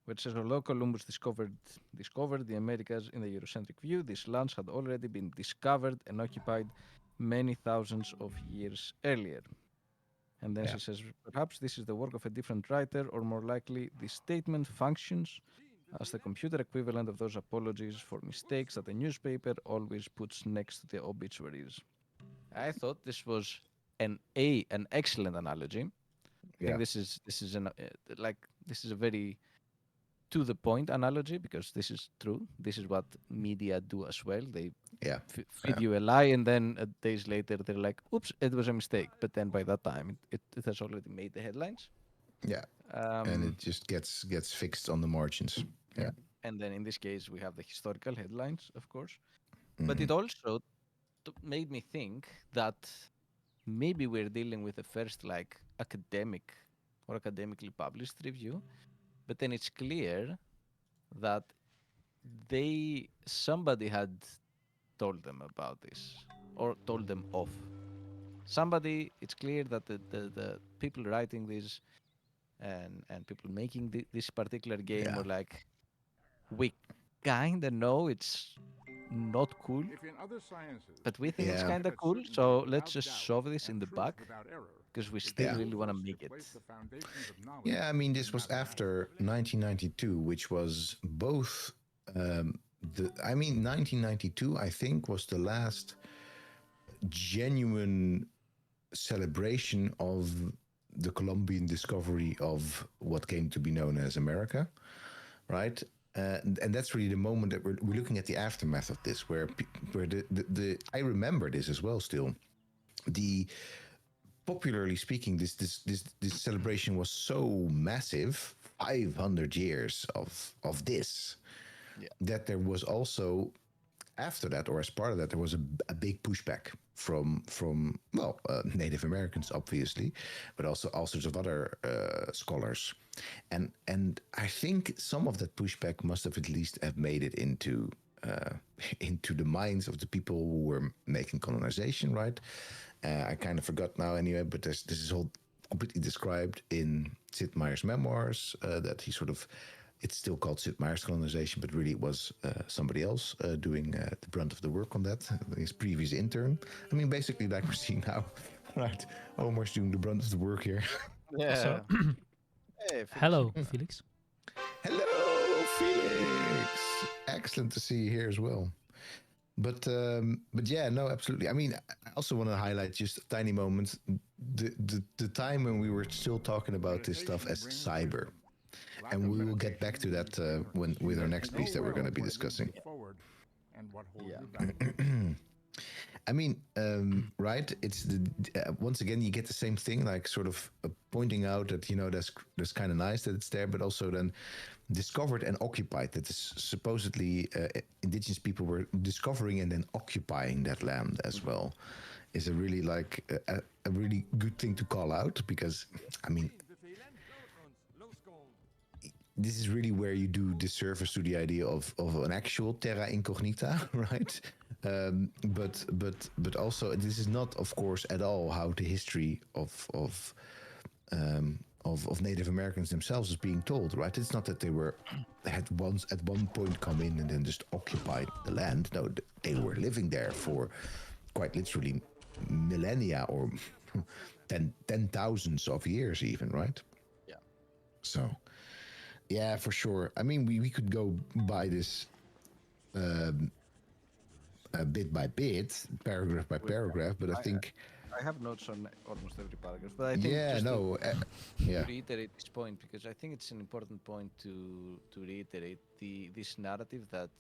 which says, although Columbus discovered the Americas in the Eurocentric view, these lands had already been discovered and occupied many thousands of years earlier. And then she says, perhaps this is the work of a different writer, or more likely, this statement functions as the computer equivalent of those apologies for mistakes that a newspaper always puts next to the obituaries. I thought this was an excellent analogy. I think this is a very to the point analogy, because this is true. This is what media do as well. They feed you a lie, and then days later they're like, "Oops, it was a mistake." But then by that time, it has already made the headlines. Yeah, and it just gets fixed on the margins. Yeah, and then in this case we have the historical headlines, of course. But it also made me think that maybe we're dealing with the first like academic or academically published review. But then it's clear that somebody had told them about this or told them off. Somebody, it's clear that the people writing this and people making this particular game were like, we kind of know it's not cool, but we think it's kind of cool, so let's just shove this in the back because we still really want to make it. Yeah, I mean, this was after 1992, which was both 1992, I think, was the last genuine celebration of the Colombian discovery of what came to be known as America, right? And that's really the moment that we're looking at the aftermath of this, where the I remember this as well still. Popularly speaking, this celebration was so massive, 500 years of this, that there was also, after that, or as part of that, there was a big pushback from Native Americans, obviously, but also all sorts of other scholars, and I think some of that pushback must have at least have made it into into the minds of the people who were making colonization, right? I kind of forgot now anyway, but this is all completely described in Sid Meier's memoirs, that he sort of, it's still called Sid Meier's colonization, but really it was somebody else doing the brunt of the work on that, his previous intern. I mean, basically like we're seeing now, right? Omar's doing the brunt of the work here. Yeah. So, Hey, hello, Felix. Hello, Felix. Excellent to see you here as well. But yeah, no, absolutely. I mean, I also want to highlight just a tiny moment, the time when we were still talking about this stuff as cyber, and we will get back to that when with our next piece that we're going to be discussing. And what holds Yeah. you back. I mean, right? It's once again you get the same thing, like sort of pointing out that that's kind of nice that it's there, but also then discovered and occupied. That is supposedly indigenous people were discovering and then occupying that land as well. Is a really like a really good thing to call out, because I mean, this is really where you do disservice to the idea of an actual terra incognita, right? But also this is not, of course, at all how the history of Native Americans themselves is being told, right? It's not that they had once at one point come in and then just occupied the land. No, they were living there for quite literally millennia or ten thousands of years even, right? Yeah. So, yeah, for sure. I mean, we could go by this bit by bit, paragraph by paragraph, but I think... I have notes on almost every paragraph, but I think Yeah, just no, yeah. to reiterate this point, because I think it's an important point to reiterate this narrative that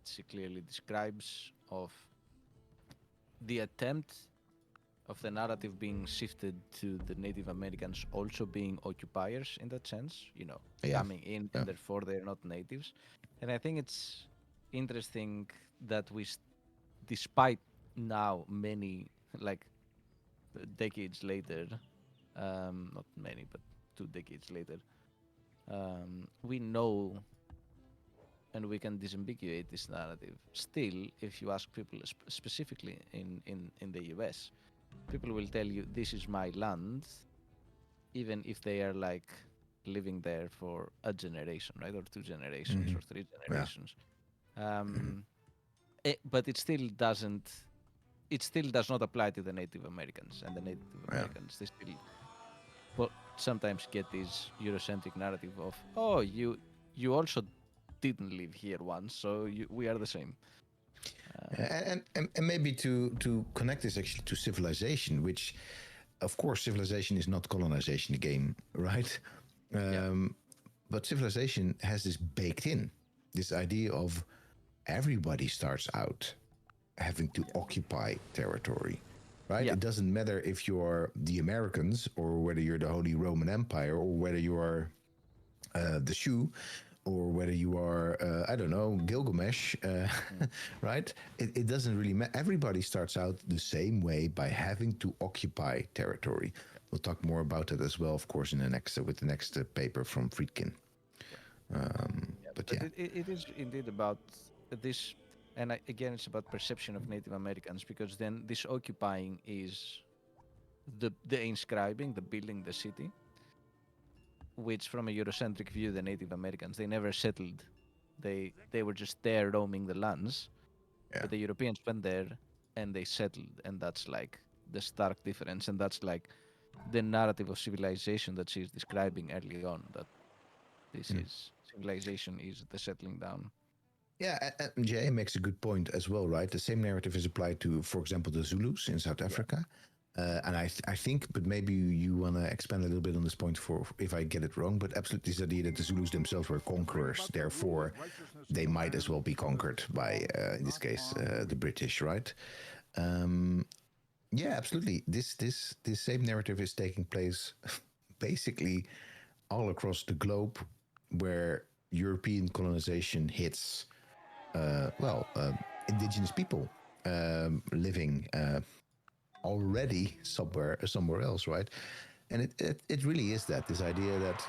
she clearly describes of the attempt of the narrative being shifted to the Native Americans also being occupiers in that sense, coming in, and therefore they're not natives. And I think it's interesting that despite now many, like, decades later, not many, but 2 decades later, we know and we can disambiguate this narrative. Still, if you ask people, specifically in the US, people will tell you, this is my land, even if they are like living there for a generation, right? Or 2 generations or 3 generations. But it still does not apply to the Native Americans, and the Native Americans, they still sometimes get this Eurocentric narrative of, oh, you also didn't live here once, so we are the same. And maybe to connect this actually to civilization, which, of course, civilization is not colonization again, right? But civilization has this baked in, this idea of everybody starts out having to occupy territory, right? It doesn't matter if you're the Americans or whether you're the Holy Roman Empire or whether you are the Shu or whether you are, I don't know, Gilgamesh, right? It doesn't really matter. Everybody starts out the same way by having to occupy territory. We'll talk more about that as well, of course, in the next with the next paper from Friedman. But yeah, it is indeed about this, and again, it's about perception of Native Americans, because then this occupying is the inscribing, the building the city, which from a Eurocentric view, the Native Americans, they never settled. They were just there roaming the lands, but the Europeans went there and they settled, and that's like the stark difference, and that's like the narrative of civilization that she's describing early on, that this is civilization is the settling down. Yeah, and Jay makes a good point as well, right? The same narrative is applied to, for example, the Zulus in South Africa. And I think, but maybe you want to expand a little bit on this point for if I get it wrong, but absolutely this idea that the Zulus themselves were conquerors, therefore they might as well be conquered by, in this case, the British, right? Yeah, absolutely. This same narrative is taking place basically all across the globe, where European colonization hits, indigenous people living already somewhere else, right? And it really is that, this idea that,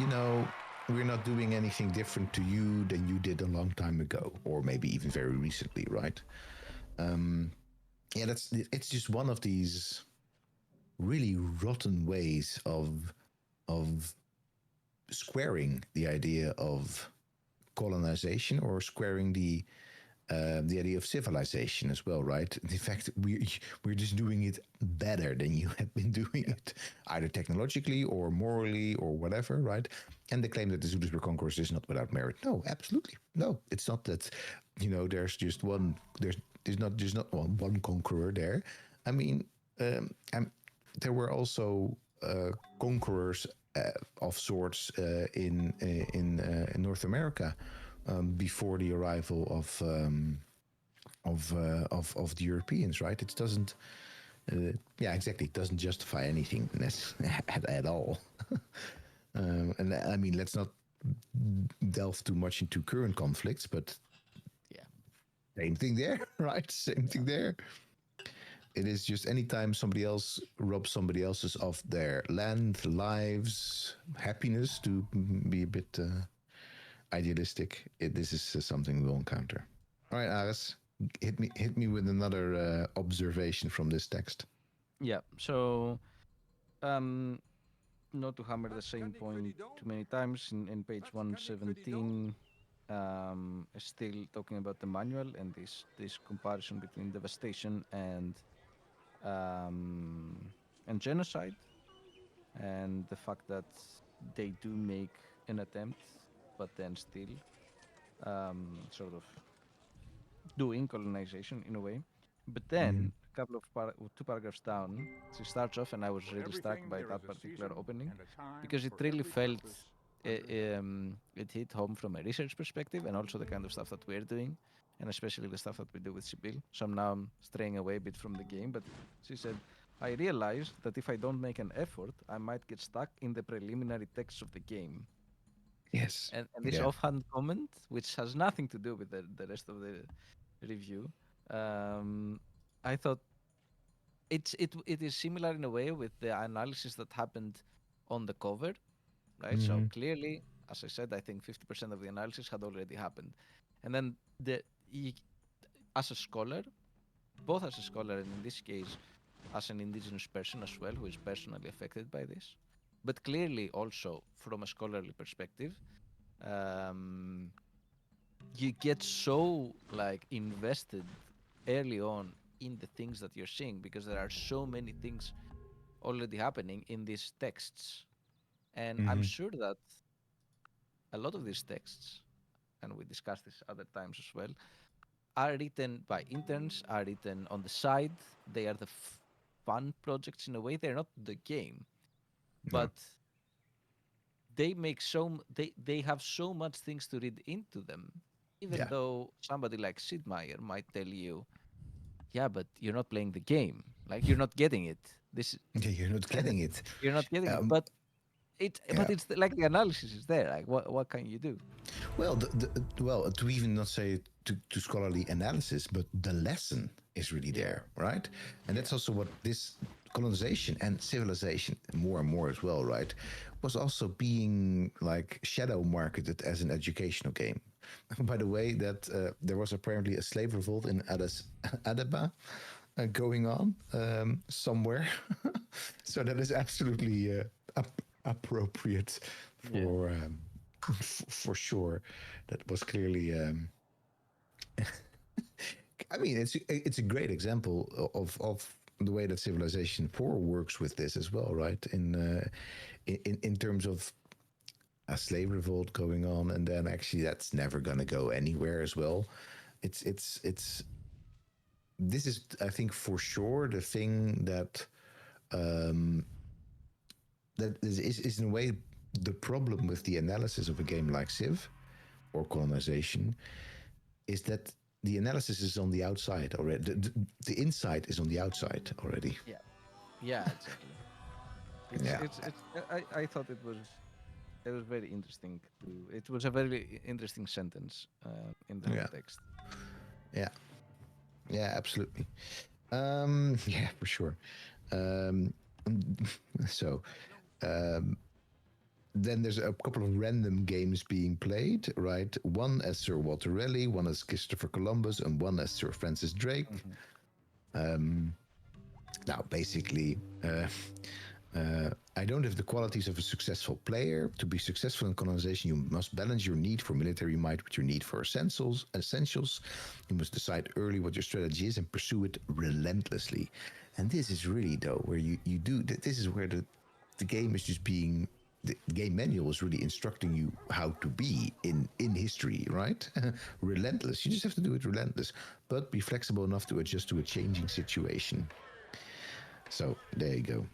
we're not doing anything different to you than you did a long time ago, or maybe even very recently, right? Yeah, it's just one of these really rotten ways of squaring the idea of colonization, or squaring the idea of civilization as well, right? In fact, we're just doing it better than you had been doing it, either technologically or morally or whatever, right? And the claim that the Zulus were conquerors is not without merit. No, absolutely, no. It's not that, there's just one. There's not one conqueror there. I mean, there were also conquerors of sorts in North America before the arrival of the Europeans, right? It doesn't, yeah, exactly. It doesn't justify anything at all. And I mean, let's not delve too much into current conflicts, but Yeah. same thing there, right? Same thing there. It is just anytime somebody else robs somebody else's of their land, lives, happiness, to be a bit idealistic, this is something we'll encounter. All right, Aris, hit me with another observation from this text. Yeah. So, not to hammer the same point too many times, in page 117, still talking about the manual and this comparison between devastation and genocide, and the fact that they do make an attempt, but then still sort of doing colonization in a way. But then a couple of two paragraphs down, she starts off, and I was really struck by that particular opening because it really felt it hit home from a research perspective, and also the kind of stuff that we're doing, and especially the stuff that we do with Sibyl. So now I'm straying away a bit from the game, but she said, I realized that if I don't make an effort, I might get stuck in the preliminary text of the game. Yes. And this offhand comment, which has nothing to do with the rest of the review, I thought it is similar in a way with the analysis that happened on the cover, right? So clearly, as I said, I think 50% of the analysis had already happened, and then as a scholar, both as a scholar and in this case as an indigenous person as well, who is personally affected by this, but clearly also from a scholarly perspective, you get so like invested early on in the things that you're seeing because there are so many things already happening in these texts, and I'm sure that a lot of these texts, and we discussed this other times as well, are written by interns, are written on the side. They are the fun projects in a way. They're not the game, but they make they have so much things to read into them. Even though somebody like Sid Meier might tell you, yeah, but you're not playing the game. Like you're not getting it. You're not getting it. You're not getting it. But it's like the analysis is there. Like what can you do? Well, well, to even not say to scholarly analysis, but the lesson is really there, right? And that's also what this colonization and civilization, more and more as well, right, was also being like shadow marketed as an educational game. By the way, that there was apparently a slave revolt in Addis Ababa going on somewhere, so that is absolutely appropriate for. For sure, that was clearly. I mean, it's a great example of the way that Civilization 4 works with this as well, right? In terms of a slave revolt going on, and then actually that's never gonna go anywhere as well. It's this is, I think, for sure the thing that that is in a way the problem with the analysis of a game like Civ or colonization is that the analysis is on the outside already. The insight is on the outside already. Yeah, exactly. I thought it was very interesting. It was a very interesting sentence in the whole text. Yeah, absolutely. Yeah, for sure. So then there's a couple of random games being played, right? One as Sir Walter Raleigh, one as Christopher Columbus, and one as Sir Francis Drake. Now, basically, I don't have the qualities of a successful player. To be successful in colonization, you must balance your need for military might with your need for essentials. You must decide early what your strategy is and pursue it relentlessly. And this is really, though, where you do, this is where the game is just being, the game manual is really instructing you how to be in history, right? Relentless. You just have to do it relentless, but be flexible enough to adjust to a changing situation. So there you go.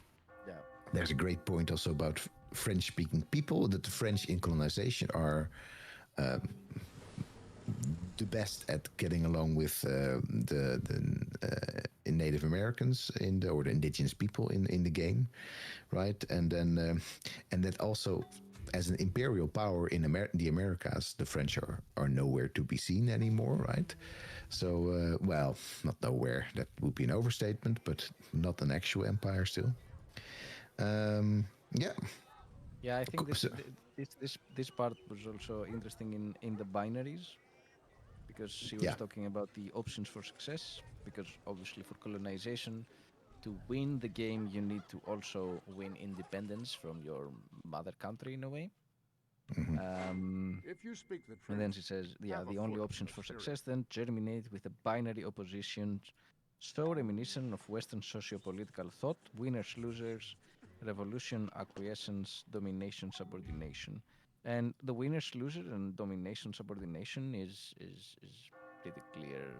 Yeah. There's a great point also about French-speaking people, that the French in colonization are the best at getting along with the Native Americans or the indigenous people in the game, right? And then and that also, as an imperial power in the Americas, the French are nowhere to be seen anymore, right? So, well, not nowhere. That would be an overstatement, but not an actual empire still. Yeah. Yeah, I think So- this part was also interesting in the binaries, because she was Yeah. talking about the options for success. Because obviously, for colonization, to win the game, you need to also win independence from your mother country in a way. If you speak the truth, And then she says, yeah, have a the only foot in options the for steering. success then germinate with a binary opposition, so reminiscent of Western socio-political thought: winners, losers, revolution, acquiescence, domination, subordination. And the winners, losers, and domination, subordination is pretty clear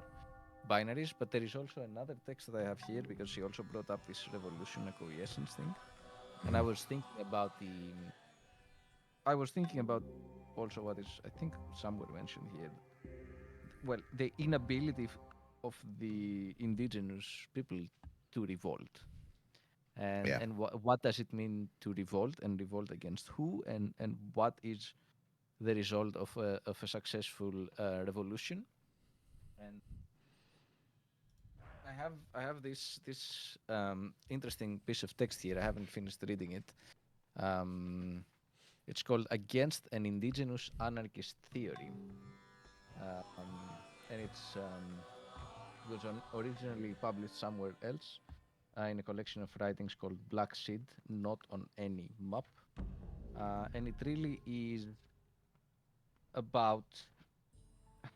binaries. But there is also another text that I have here, because she also brought up this revolution acquiescence thing, and I was thinking about also what is, I think, somewhere mentioned here. Well, the inability of the indigenous people to revolt, and Yeah. what does it mean to revolt, and revolt against who, and what is the result of a successful revolution. And I have this interesting piece of text here. I haven't finished reading it. It's called "Against an Indigenous Anarchist Theory," and was originally published somewhere else in a collection of writings called Black Seed, Not on Any Map. And it really is about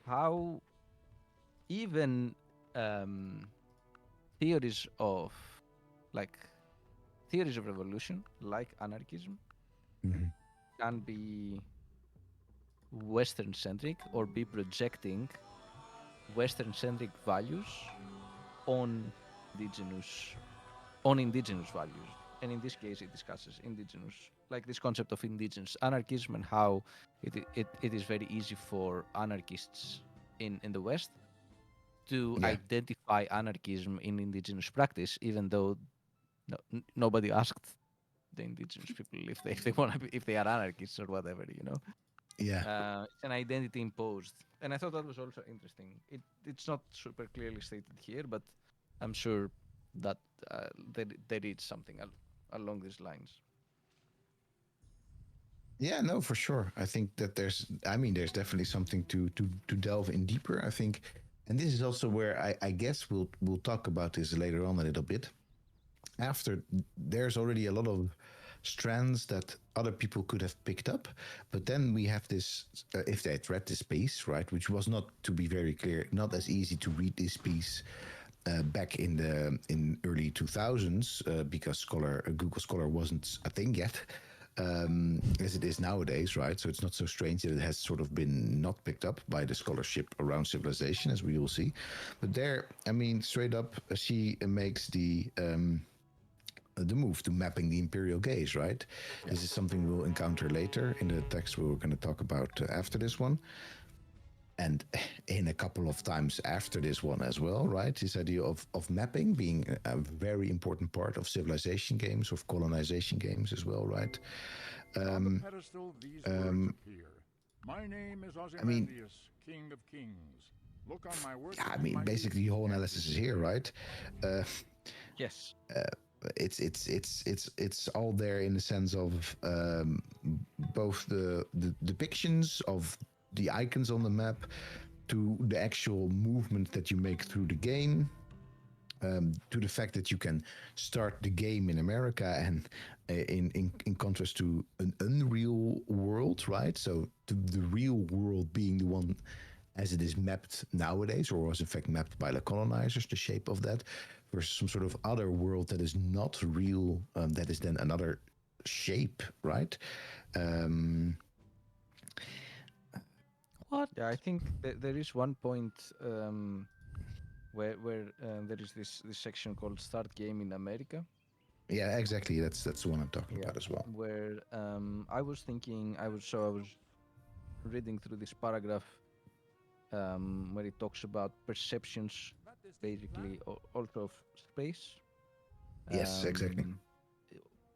how even theories of like theories of revolution, like anarchism, can be Western centric, or be projecting Western centric values on indigenous indigenous values. And in this case, it discusses indigenous, like this concept of indigenous anarchism, and how it is very easy for anarchists in the West to Yeah. identify anarchism in indigenous practice, even though nobody asked the indigenous people if they want to if they are anarchists or whatever, you know. Yeah. It's an identity imposed, and I thought that was also interesting. It's not super clearly stated here, but I'm sure that there is something along these lines. Yeah, no, for sure. I think that there's definitely something to delve in deeper. I think, and this is also where I guess we'll talk about this later on a little bit. After, there's already a lot of strands that other people could have picked up, but then we have this, if they had read this piece, right, which was, not, to be very clear, not as easy to read this piece back in early 2000s, because Google Scholar wasn't a thing yet, as it is nowadays, right? So it's not so strange that it has sort of been not picked up by the scholarship around civilization, as we will see. But there, straight up, she makes the move to mapping the imperial gaze, right? Yeah. This is something we'll encounter later in the text we're going to talk about after this one. And in a couple of times after this one as well, right? This idea of mapping being a very important part of civilization games, of colonization games as well, right? On the pedestal, these words appear. My name is Ozymandias, King of Kings. Look on my work. Yeah, basically the whole analysis is here, right? Yes. it's all there in the sense of both the depictions of the icons on the map to the actual movement that you make through the game, to the fact that you can start the game in America and in contrast to an unreal world, right? So the real world being the one as it is mapped nowadays, or was in fact mapped by the colonizers, the shape of that, versus some sort of other world that is not real, that is then another shape, right? What? Yeah, I think there is one point where there is this section called Start Game in America. Yeah, exactly. That's the one I'm talking about as well. Where I was thinking, I was reading through this paragraph where it talks about perceptions, basically, also of space. Yes, exactly.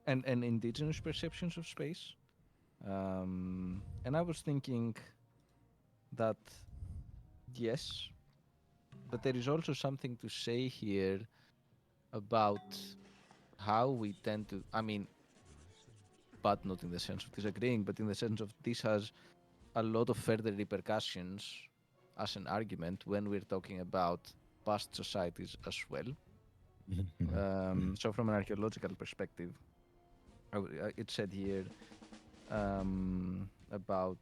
And indigenous perceptions of space. And I was thinking that yes, but there is also something to say here about how we tend to, I mean, but not in the sense of disagreeing, but in the sense of this has a lot of further repercussions as an argument when we're talking about past societies as well. So from an archaeological perspective, it said here about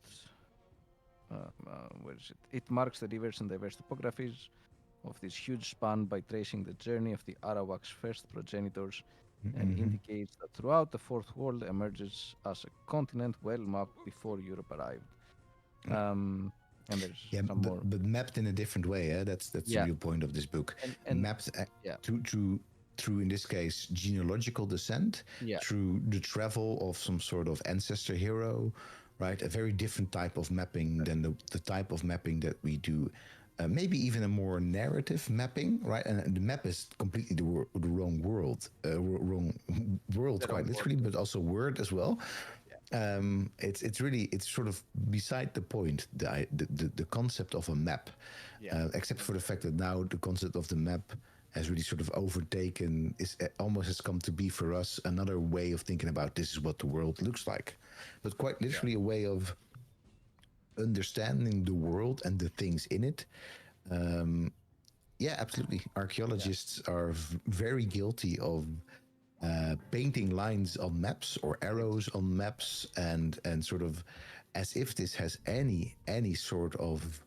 where is it? It marks the rivers and diverse topographies of this huge span by tracing the journey of the Arawak's first progenitors and indicates that throughout the Fourth World emerges as a continent well mapped before Europe arrived. And there's some more. But mapped in a different way. That's the real point of this book. And mapped through in this case genealogical descent, through the travel of some sort of ancestor hero, right? A very different type of mapping than the type of mapping that we do. Maybe even a more narrative mapping, right? And the map is completely the wrong world, quite literally, but also word as well. It's sort of beside the point, the concept of a map, except for the fact that now the concept of the map has really sort of overtaken, almost has come to be for us another way of thinking about this is what the world looks like, but quite literally a way of understanding the world and the things in it. Yeah, absolutely. Archaeologists are very guilty of painting lines on maps or arrows on maps, and sort of as if this has any sort of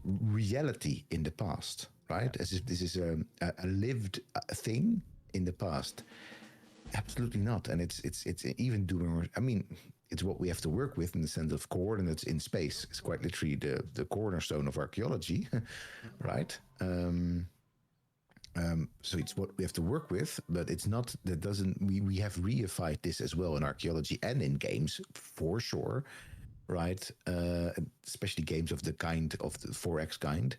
reality in the past, right? As if this is a lived thing in the past. Absolutely not. And it's even doing, I mean, it's what we have to work with in the sense of coordinates in space. It's quite literally the cornerstone of archaeology, right? So it's what we have to work with, but it's not, that doesn't, we have reified this as well in archaeology and in games, for sure, right? Especially games of the kind of the 4X kind,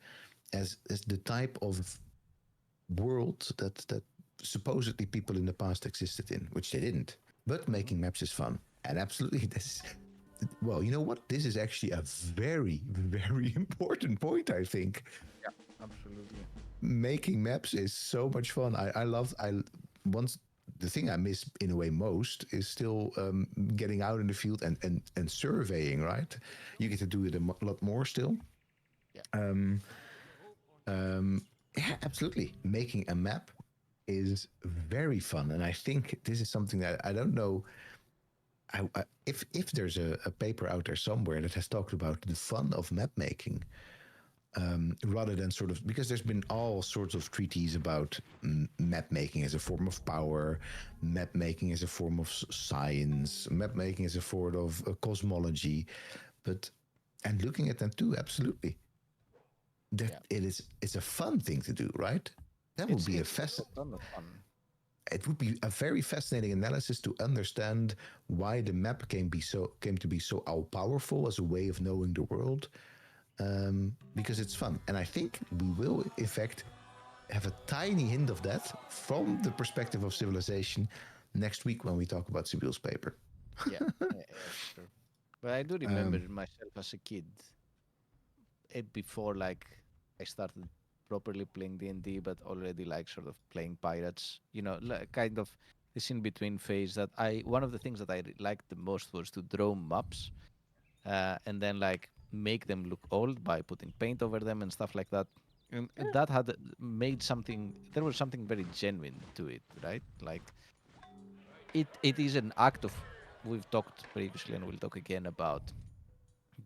as the type of world that supposedly people in the past existed in, which they didn't. But making maps is fun. And absolutely, this, well, you know what? This is actually a very, very important point, I think. Yeah, absolutely. Making maps is so much fun. The thing I miss in a way most is still getting out in the field and surveying, right? You get to do it a lot more still. Yeah. Yeah, absolutely. Making a map is very fun. And I think this is something that I don't know. If there's a paper out there somewhere that has talked about the fun of map making, rather than sort of, because there's been all sorts of treatises about map making as a form of power, map making as a form of science, map making as a form of cosmology, and looking at them too, absolutely. It's a fun thing to do, right? That would be it would be a very fascinating analysis to understand why the map came to be so all powerful as a way of knowing the world. Because it's fun. And I think we will, in fact, have a tiny hint of that from the perspective of civilization next week when we talk about Sibyl's paper. Yeah, sure. But I do remember myself as a kid, before like I started properly playing D&D, but already like sort of playing pirates. You know, kind of this in between phase that one of the things that I liked the most was to draw maps and then like make them look old by putting paint over them and stuff like that. And that had made something. There was something very genuine to it, right? Like it is an act of. We've talked previously, and we'll talk again about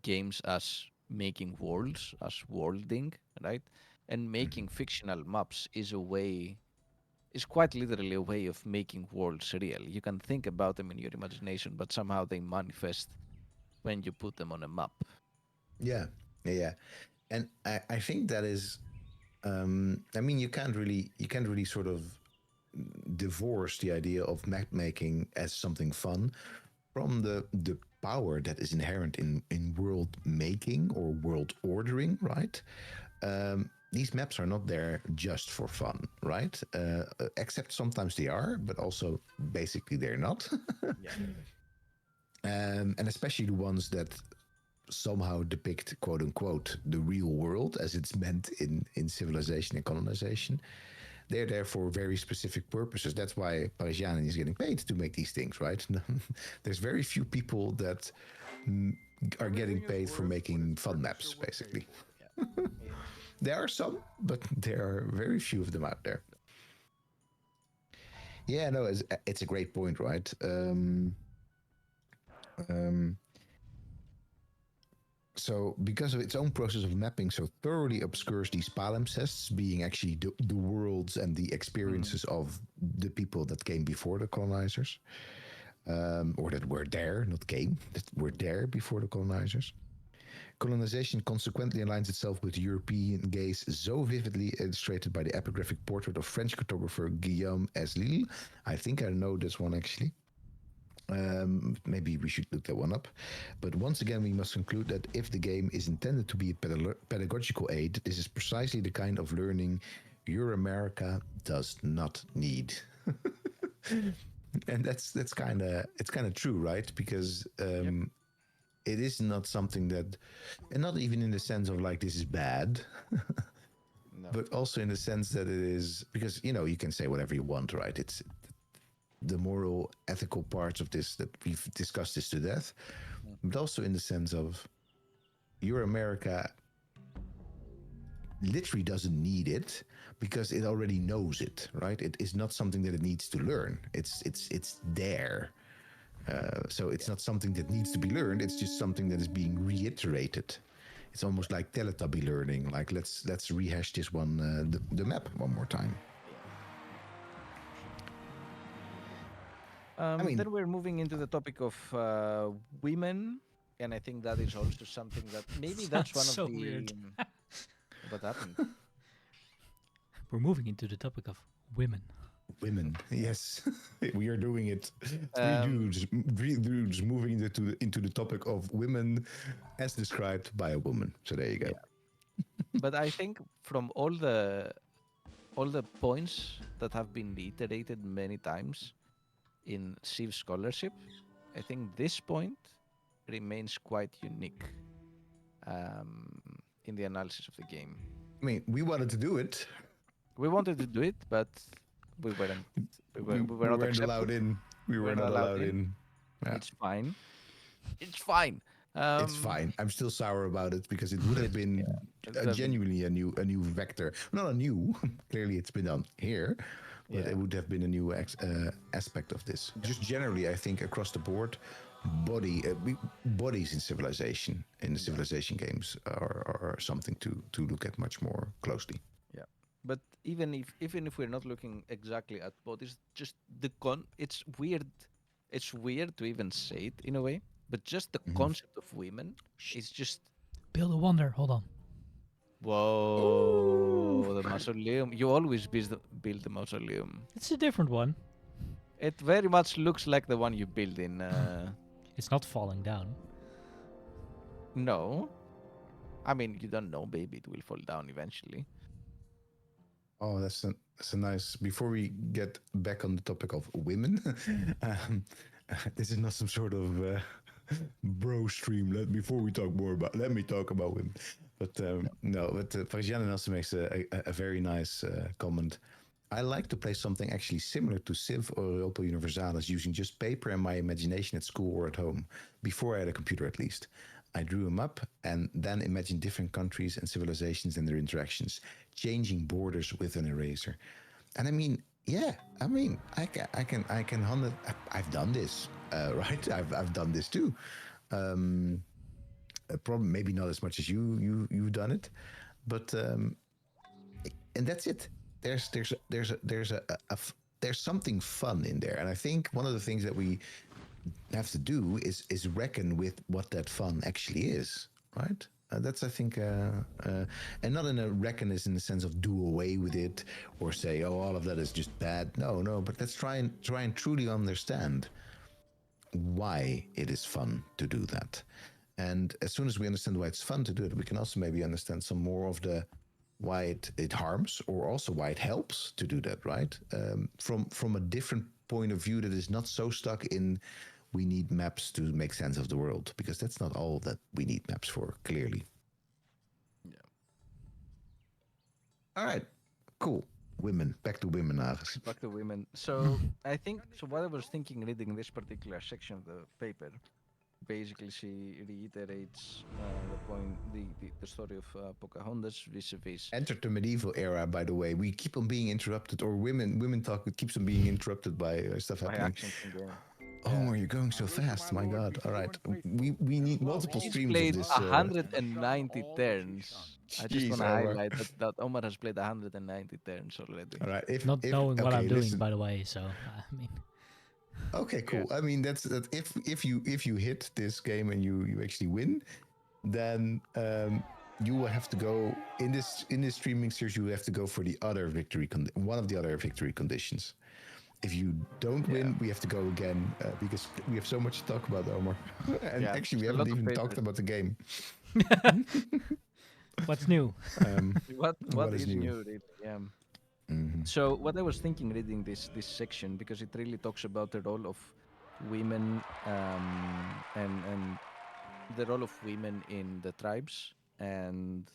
games as making worlds, as worlding, right? And making fictional maps is a way. Is quite literally a way of making worlds real. You can think about them in your imagination, but somehow they manifest when you put them on a map. Yeah, yeah, and I think that is. I mean, you can't really sort of divorce the idea of map making as something fun from the power that is inherent in world making or world ordering, right? These maps are not there just for fun, right? Except sometimes they are, but also basically they're not. Yeah. And especially the ones that somehow depict, quote unquote, the real world as it's meant in civilization and colonization. They're there for very specific purposes. That's why Parisian is getting paid to make these things, right? There's very few people that are getting paid for making fun maps, basically. Yeah. There are some, but there are very few of them out there. Yeah, no, it's a great point, right? So, because of its own process of mapping so thoroughly obscures these palimpsests, being actually the worlds and the experiences of the people that came before the colonizers, or that were there, not came, that were there before the colonizers. Colonization consequently aligns itself with European gaze so vividly illustrated by the epigraphic portrait of French cartographer Guillaume S.E. I think I know this one actually. Maybe we should look that one up. But once again, we must conclude that if the game is intended to be a pedagogical aid, this is precisely the kind of learning Euro-America does not need. And that's kind of true, right? Because it is not something that, and not even in the sense of like this is bad. No. But also in the sense that it is, because you can say whatever you want, right? It's the moral, ethical parts of this that we've discussed this to death, but also in the sense of your America literally doesn't need it because it already knows it, right? It is not something that it needs to learn. It's there. So it's not something that needs to be learned. It's just something that is being reiterated. It's almost like Teletubby learning. Like let's rehash this one, the map one more time. Then we're moving into the topic of women, and I think that is also something that maybe that's one of so the. weird. What happened? We're moving into the topic of women. Women, yes, we are doing it. Three dudes moving into the topic of women, as described by a woman. So there you go. Yeah. But I think from all the points that have been reiterated many times in Civ-scholarship, I think this point remains quite unique in the analysis of the game. I mean, we wanted to do it. We wanted to do it, but we weren't. We weren't allowed in. We were not allowed in. Yeah. It's fine. It's fine. It's fine. I'm still sour about it because it would have been genuinely a new vector. Not a new. Clearly, it's been done here, but it would have been a new aspect of this. Just generally, I think across the board, bodies in civilization, in the civilization games, are something to look at much more closely. Yeah, but even if we're not looking exactly at bodies, just it's weird. It's weird to even say it in a way, but just the concept of women is just Build a wonder. Hold on. whoa. The mausoleum. You always build the mausoleum. It's a different one. It very much looks like the one you build in. It's not falling down. No, I mean you don't know. Maybe it will fall down eventually. Oh, that's a nice. Before we get back on the topic of women, this is not some sort of bro stream. Let me talk about women. But no, but Parisian also makes a very nice comment. I like to play something actually similar to Civ or Europa Universalis using just paper and my imagination at school or at home, before I had a computer at least. I drew them up and then imagined different countries and civilizations and their interactions, changing borders with an eraser. And I mean, yeah, I mean, I can I've done this, right? I've done this too. Probably maybe not as much as you've done it, but and that's it. There's something fun in there, and I think one of the things that we have to do is reckon with what that fun actually is, right? That's I think, and not in a reckon is in the sense of do away with it or say, oh, all of that is just bad. No, but let's try and truly understand why it is fun to do that. And as soon as we understand why it's fun to do it, we can also maybe understand some more of the why it harms, or also why it helps to do that, right? From a different point of view that is not so stuck in we need maps to make sense of the world, because that's not all that we need maps for, clearly. Yeah. All right, cool. Women, back to women, Agus. Back to women. So I think so. What I was thinking reading this particular section of the paper, basically she reiterates the point, the story of Pocahontas vis-a-vis. Entered the medieval era, by the way. We keep on being interrupted, or women talk. It keeps on being interrupted by stuff by happening. actions in game. Oh, you're going so fast! My God! All right, we need multiple He's streams played of this. 190 turns. I just Jeez, want to Omar. highlight that Omar has played 190 turns already. All right, Not knowing what I'm doing, listen. by the way. So I mean, Okay, cool. I mean, that's that. If you hit this game and you actually win, then you will have to go in this streaming series. You have to go for the other victory, one of the other victory conditions. If you don't win, we have to go again because we have so much to talk about, Omar. And actually, we there's a lot haven't of even papers. talked about the game. what's new? What is new? Really? Yeah. So what I was thinking reading this section, because it really talks about the role of women and the role of women in the tribes, and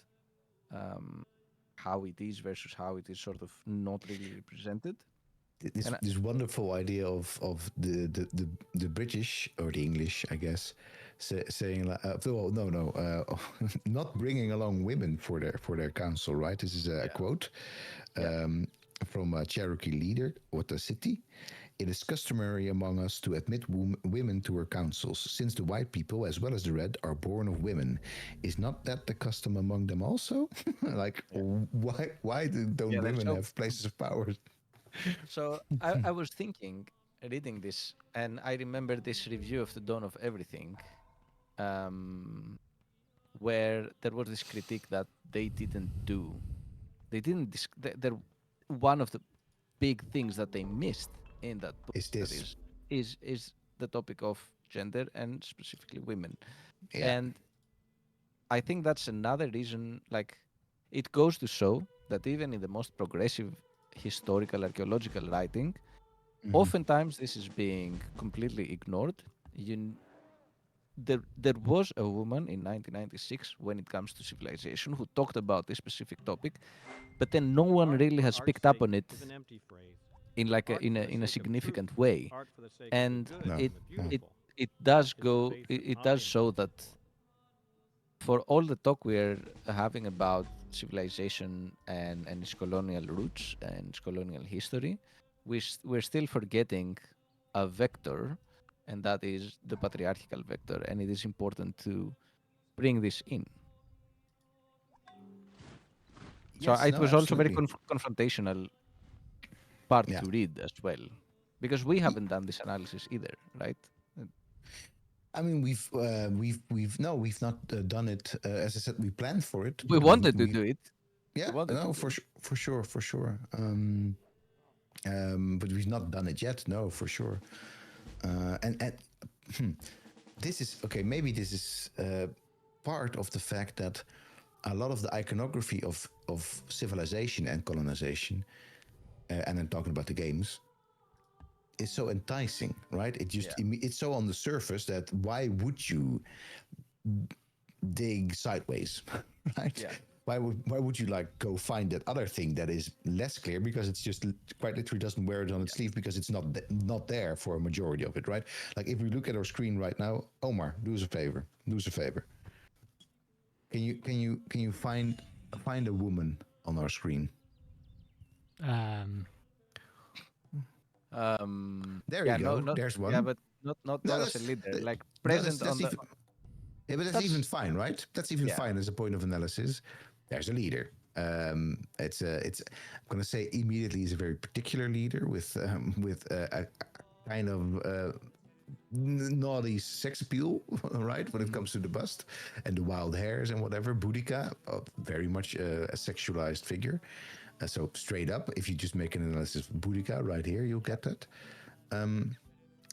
how it is versus how it is sort of not really represented. This wonderful idea of the British or the English, I guess, saying well, no, not bringing along women for their council, right? This is a quote from a Cherokee leader, Otaheite. It is customary among us to admit women to our councils, since the white people, as well as the red, are born of women. Is not that the custom among them also? Like, why don't women have places of power? So I was thinking, reading this, and I remember this review of The Dawn of Everything, where there was this critique that they didn't do. They didn't. They're one of the big things that they missed in that book Is this is the topic of gender and specifically women. Yeah. And I think that's another reason, like, it goes to show that even in the most progressive historical archaeological writing, oftentimes this is being completely ignored. There was a woman in 1996 when it comes to civilization who talked about this specific topic, but then no one really has picked up on it in like in a significant way, and it does go it does show that for all the talk we're having about civilization and its colonial roots and its colonial history, we're still forgetting a vector, and that is the patriarchal vector, and it is important to bring this in. So it was also very confrontational part to read as well, because we haven't done this analysis either, right? I mean, we've not done it. As I said, we planned for it. We wanted to do it. Yeah, no, for sure. But we've not done it yet. No, for sure. And this is okay. Maybe this is part of the fact that a lot of the iconography of civilization and colonization, and I'm talking about the games, is so enticing, right? It just it's so on the surface that why would you dig sideways, right? Yeah. Why would you like go find that other thing that is less clear because it's just quite literally doesn't wear it on its sleeve because it's not there for a majority of it, right? Like if we look at our screen right now, Omar, do us a favor. Can you find a woman on our screen? There you go. There's one. Yeah, but not as a leader. Like present on the. Yeah, but that's even fine, right? That's even fine as a point of analysis. There's a leader. I'm going to say immediately is a very particular leader with a kind of naughty sex appeal, right? When it comes to the bust and the wild hairs and whatever. Boudica, very much a sexualized figure. So straight up, if you just make an analysis of Boudica right here, you'll get that.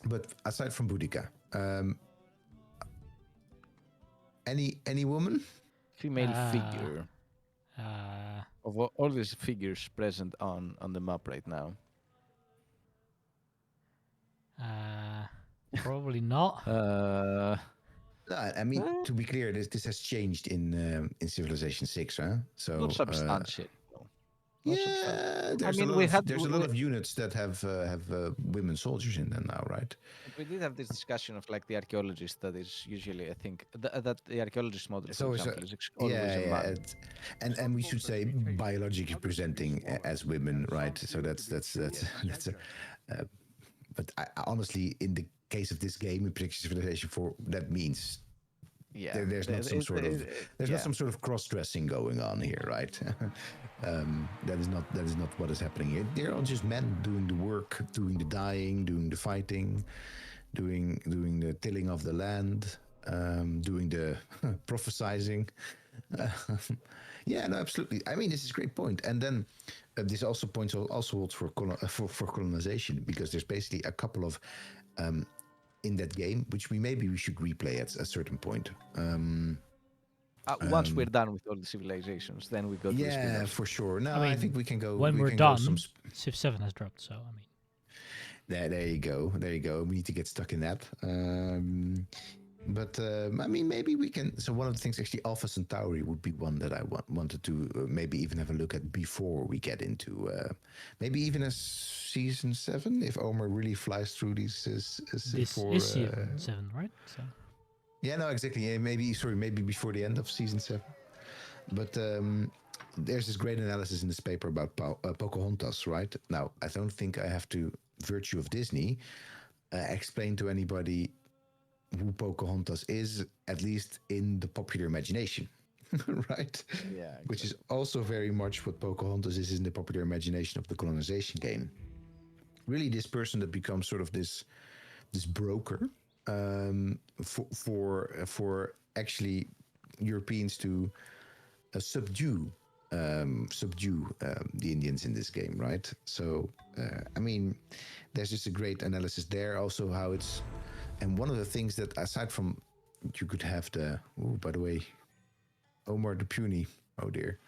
But aside from Boudica, any woman? Female figure. Of all these figures present on the map right now. Probably not. No, I mean, to be clear, this has changed in Civilization 6, huh? So Not substantial. Yeah, there's a lot of units that have women soldiers in them now, right? We did have this discussion of like the archaeologist that is usually, I think, that the archaeologist model, for example, is always a man. And we should say biologically presenting as women, right? So that's but honestly, in the case of this game, in particular Civilization 4, that means there's not some sort of cross-dressing going on here, right? That is not what is happening here. They're all just men doing the work, doing the dying, doing the fighting, doing the tilling of the land, doing the prophesizing. Yeah, no, absolutely. I mean, this is a great point. And then this also holds for colonization, because there's basically a couple of in that game which we should replay at a certain point. Once we're done with all the civilizations, then we go to the spin-offs. For sure. No, I mean, I think we can go. When we're done, Civ 7 has dropped, so I mean. There you go. We need to get stuck in that. But I mean, maybe we can. So one of the things, actually, Alpha Centauri would be one that I wanted to maybe even have a look at before we get into maybe even a season 7, if Omar really flies through these. This is season 7, right? So. Yeah, no, exactly. Yeah, maybe before the end of season 7. But there's this great analysis in this paper about Pocahontas, right? Now, I don't think I have to, virtue of Disney, explain to anybody who Pocahontas is, at least in the popular imagination, right? Yeah, exactly. Which is also very much what Pocahontas is in the popular imagination of the colonization game. Really, this person that becomes sort of this broker for actually Europeans to subdue the Indians in this game, right? So, I mean, there's just a great analysis there. Also, how it's, and one of the things that, aside from, you could have by the way, Omar the Puny. Oh dear,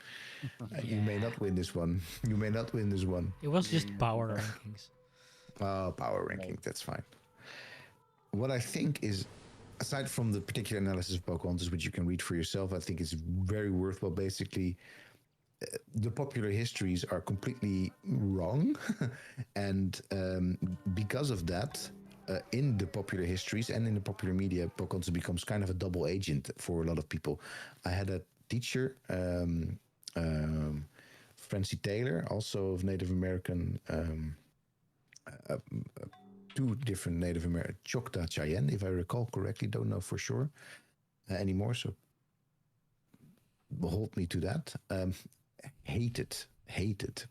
you may not win this one. It was just power rankings. Power ranking. That's fine. What I think is, aside from the particular analysis of Pocahontas, which you can read for yourself, I think it's very worthwhile. Basically, the popular histories are completely wrong. And because of that, in the popular histories and in the popular media, Pocahontas becomes kind of a double agent for a lot of people. I had a teacher, Francie Taylor, also of Native American, two different Native American, Choctaw Cheyenne, if I recall correctly, don't know for sure anymore, so hold me to that. Hated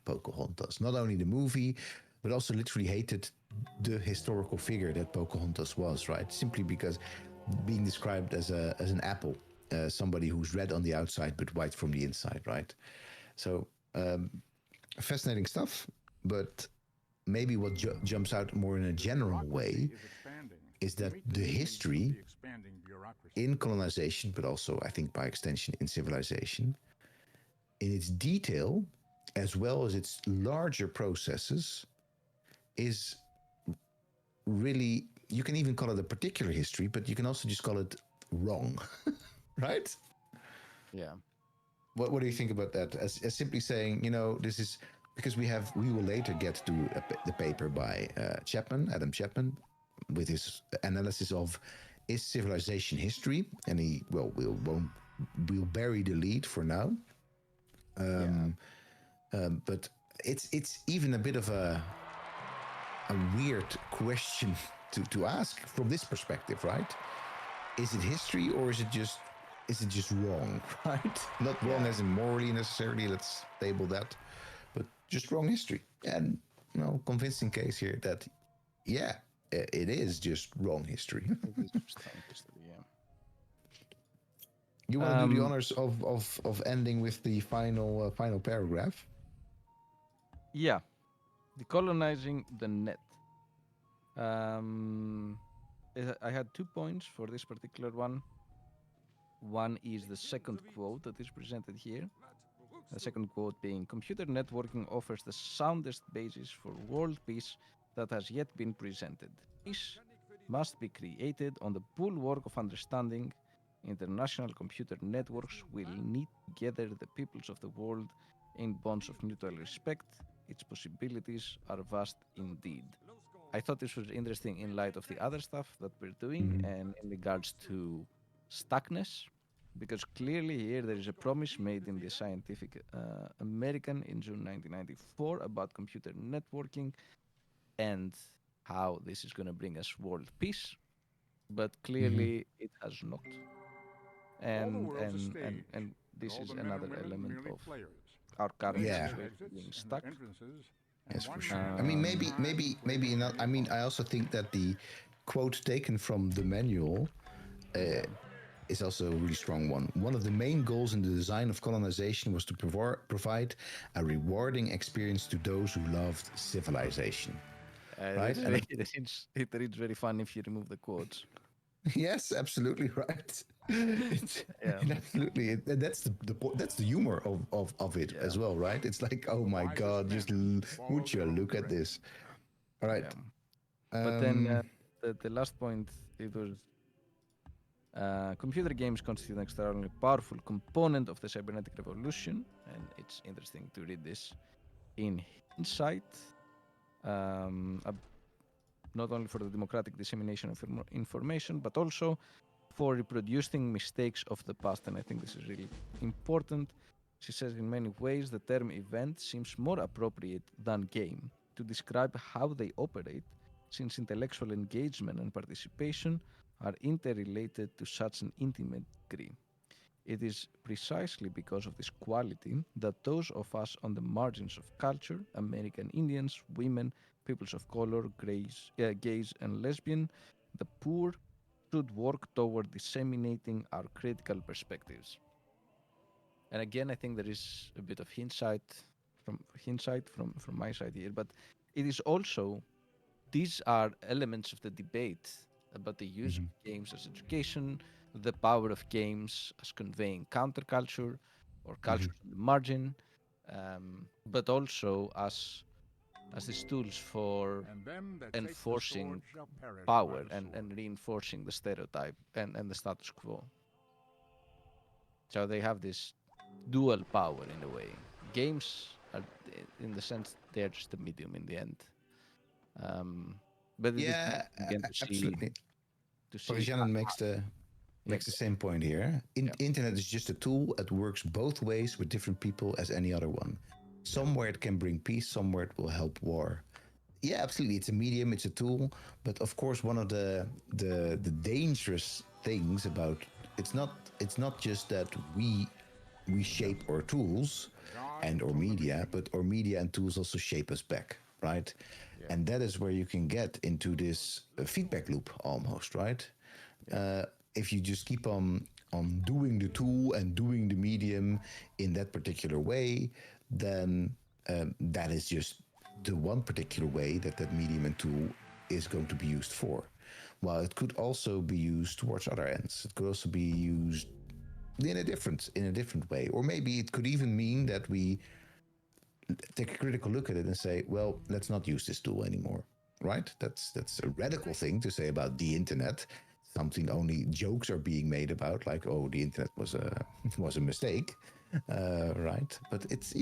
Pocahontas. Not only the movie, but also literally hated the historical figure that Pocahontas was, right? Simply because being described as an apple, somebody who's red on the outside but white from the inside, right? So fascinating stuff, but maybe what jumps out more in a general way is that the history in colonization, but also I think by extension in civilization, in its detail as well as its larger processes, is really, you can even call it a particular history, but you can also just call it wrong. right? Yeah. What do you think about that? As simply saying, this is because we will later get to the paper by Adam Chapman, with his analysis of is civilization history, and we'll bury the lead for now. But it's even a bit of a weird question to ask from this perspective, right? Is it history, or is it just wrong, right? Not wrong as in morally necessarily, let's label that, but just wrong history. And convincing case here that it is just wrong history. It is just wrong history, yeah. You want to do the honors of ending with the final paragraph? Yeah. Decolonizing the net. I had 2 points for this particular one. One is the second quote that is presented here. The second quote being, computer networking offers the soundest basis for world peace that has yet been presented. Peace must be created on the bulwark of understanding. International computer networks will knit together the peoples of the world in bonds of mutual respect. Its possibilities are vast indeed. I thought this was interesting in light of the other stuff that we're doing and in regards to stuckness, because clearly here there is a promise made in the Scientific American in June 1994 about computer networking and how this is going to bring us world peace, but clearly it has not. And this is another element of our current situation being stuck. Yes, for sure. I mean, maybe not. I mean, I also think that the quote taken from the manual is also a really strong one. One of the main goals in the design of colonization was to provide a rewarding experience to those who loved civilization. Right? It reads very fun if you remove the quotes. Yes, absolutely right. Absolutely, that's the humor of it as well, right? It's like, oh my god, just would you look at this? All right. But then the last point, it was computer games constitute an extraordinarily powerful component of the cybernetic revolution, and it's interesting to read this in hindsight, not only for the democratic dissemination of information, but also for reproducing mistakes of the past. And I think this is really important. She says, in many ways, the term event seems more appropriate than game to describe how they operate, since intellectual engagement and participation are interrelated to such an intimate degree. It is precisely because of this quality that those of us on the margins of culture, American Indians, women, peoples of color, gays and lesbian, the poor, should work toward disseminating our critical perspectives. And again, I think there is a bit of hindsight from my side here, but it is also, these are elements of the debate about the use of games as education, the power of games as conveying counterculture or culture on the margin, but also as these tools for enforcing power and reinforcing the stereotype and the status quo. So they have this dual power in a way. Games are, in the sense, they're just a medium in the end. But it is again to absolutely. see Shannon makes the same point here. Internet is just a tool that works both ways with different people as any other one. Somewhere it can bring peace, somewhere it will help war. Yeah, absolutely. It's a medium, it's a tool, but of course one of the dangerous things about it's not just that we shape our tools and our media, but our media and tools also shape us back, right? Yeah. And that is where you can get into this feedback loop almost, right? If you just keep on doing the tool and doing the medium in that particular way, then that is just the one particular way that medium and tool is going to be used for. While it could also be used towards other ends. It could also be used in a different way. Or maybe it could even mean that we take a critical look at it and say, well, let's not use this tool anymore, right? That's a radical thing to say about the internet. something only jokes are being made about, like, oh, the internet was a mistake, right? But it's,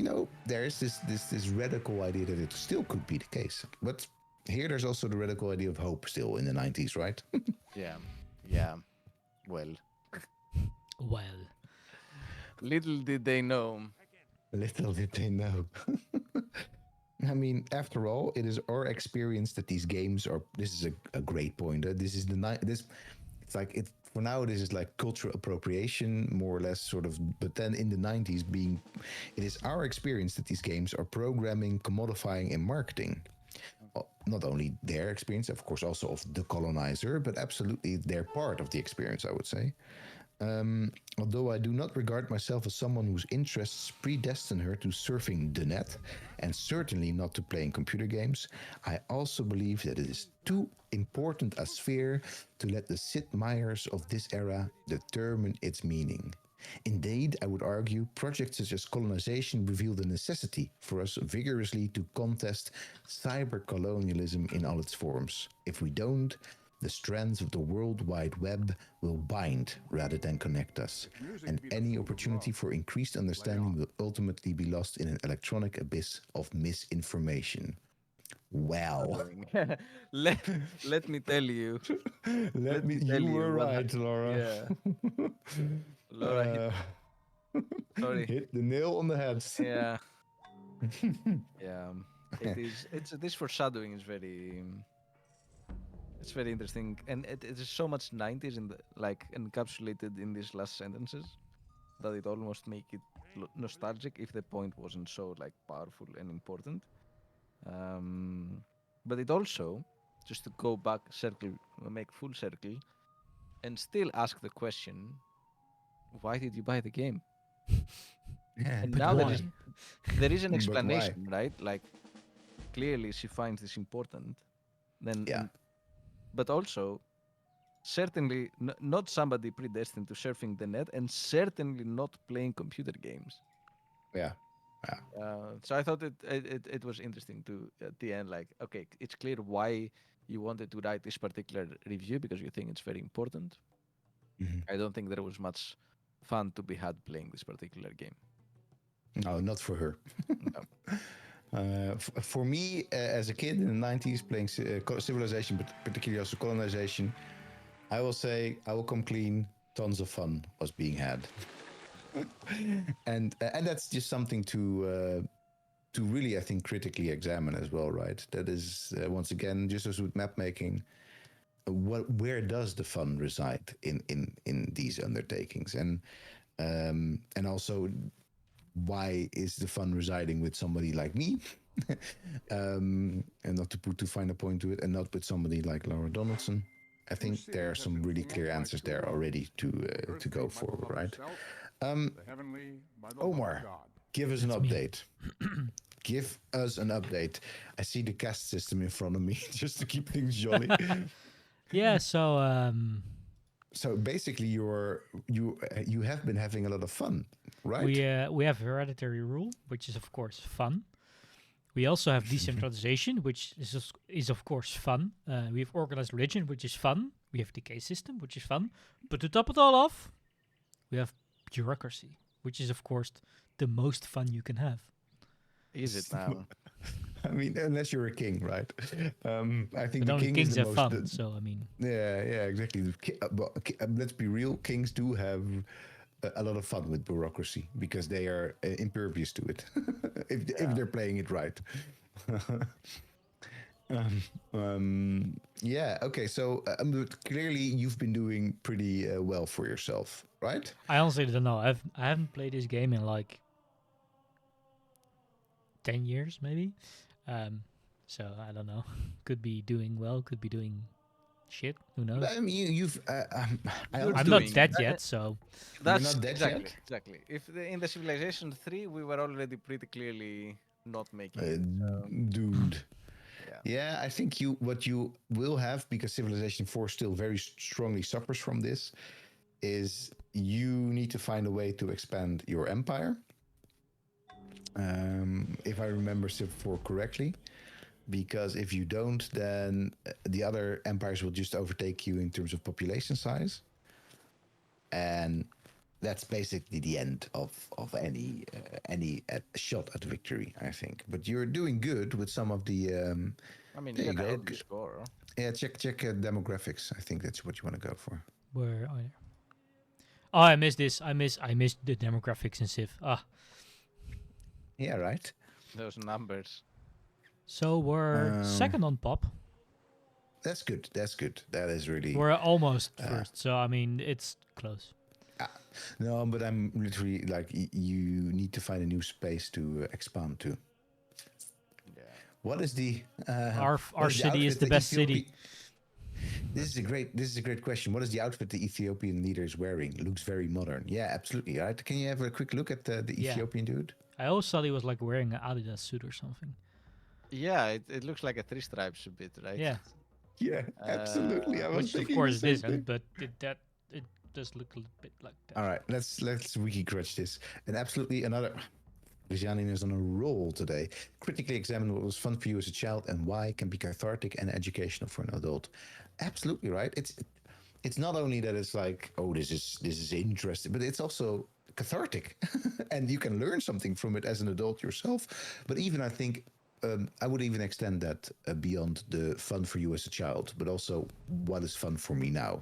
there's this radical idea that it still could be the case. But here there's also the radical idea of hope still in the 90s, right? Yeah. Well, little did they know. Little did they know. I mean, after all, it is our experience that these games are. This is a great point. This is this. It's like it for now. This is like cultural appropriation, more or less, sort of. But then in the 90s, it is our experience that these games are programming, commodifying, and marketing. Not only their experience, of course, also of the colonizer, but absolutely their part of the experience, I would say. Although I do not regard myself as someone whose interests predestine her to surfing the net, and certainly not to playing computer games, I also believe that it is too important a sphere to let the Sid Meier's of this era determine its meaning. Indeed, I would argue, projects such as colonization reveal the necessity for us vigorously to contest cyber-colonialism in all its forms. If we don't, the strands of the World Wide Web will bind rather than connect us, and any opportunity for increased understanding will ultimately be lost in an electronic abyss of misinformation. Well, let me tell you. you were right, Laura. Yeah. Laura sorry. Hit the nail on the head. Yeah. Yeah. This foreshadowing is very it's very interesting, and it is so much 90s in the encapsulated in these last sentences that it almost make it nostalgic if the point wasn't so powerful and important. But it also, just to go back make full circle, and still ask the question, why did you buy the game? Yeah, And but now why? there is an But explanation, right? Like, clearly she finds this important. Then, yeah. but also, certainly not somebody predestined to surfing the net, and certainly not playing computer games. Yeah. So I thought it was interesting to at the end, okay, it's clear why you wanted to write this particular review, because you think it's very important. I don't think there was much fun to be had playing this particular game. No, not for her. No. For me, as a kid in the 90s, playing Civilization, but particularly also colonization, I will say, I will come clean, tons of fun was being had. and that's just something to really, I think, critically examine as well, right? That is, once again, just as with map making, where does the fun reside in these undertakings? And also, why is the fun residing with somebody like me? And not to put too fine a point to it, and not with somebody like Laura Donaldson. I think there are some really clear answers there already to go for, right? Omar, give us an update. Give us an update. I see the cast system in front of me just to keep things jolly. Yeah, so So basically, you have been having a lot of fun, right? we have hereditary rule, which is of course fun. We also have decentralization, which is of course fun. We have organized religion, which is fun. We have decay system, which is fun. But to top it all off, we have bureaucracy, which is of course the most fun you can have. Is it now? I mean, unless you're a king, right? I think But the only king kings is the have most. fun, so I mean. Yeah, exactly. Let's be real. Kings do have a lot of fun with bureaucracy because they are impervious to it if they're playing it right. Yeah. Okay. So clearly, you've been doing pretty well for yourself, right? I honestly don't know. I haven't played this game in like 10 years, maybe. So I don't know. Could be doing well. Could be doing shit. Who knows? I mean, you've. I'm not dead yet, so That's not dead exactly, yet? exactly. If in the Civilization 3, we were already pretty clearly not making it. Doomed. Yeah. I think what you will have, because Civilization 4 still very strongly suffers from this, is you need to find a way to expand your empire. If I remember Civ 4 correctly, because if you don't, then the other empires will just overtake you in terms of population size, and that's basically the end of any shot at victory, I think. But you're doing good with some of the. I mean, There you you got a go. heavy score. Yeah, check demographics. I think that's what you want to go for. Where are you? Oh, I missed this. I missed the demographics in Civ. Ah, Yeah, right. Those numbers. so we're second on pop. That's good. That's good. That is really. We're almost first. So I mean, it's close. No, but I'm literally like you need to find a new space to expand to. Yeah. What is the Our what is the city is outfit the that best city. This is a great question. What is the outfit the Ethiopian leader is wearing? Looks very modern. Yeah, absolutely. Right? Can you have a quick look at the Yeah. Ethiopian dude? I always thought he was like wearing an Adidas suit or something. Yeah, it looks like a 3 stripes a bit, right? Yeah, Yeah, absolutely. I was which of thinking course the it same thing. isn't, but it does look a little bit like that. All right, let's wiki crutch this. And absolutely another. Janin is on a roll today. Critically examine what was fun for you as a child and why can be cathartic and educational for an adult. Absolutely right. It's not only that it's like, oh, this is interesting, but it's also cathartic, and you can learn something from it as an adult yourself. But even I think I would even extend that beyond the fun for you as a child, but also what is fun for me now.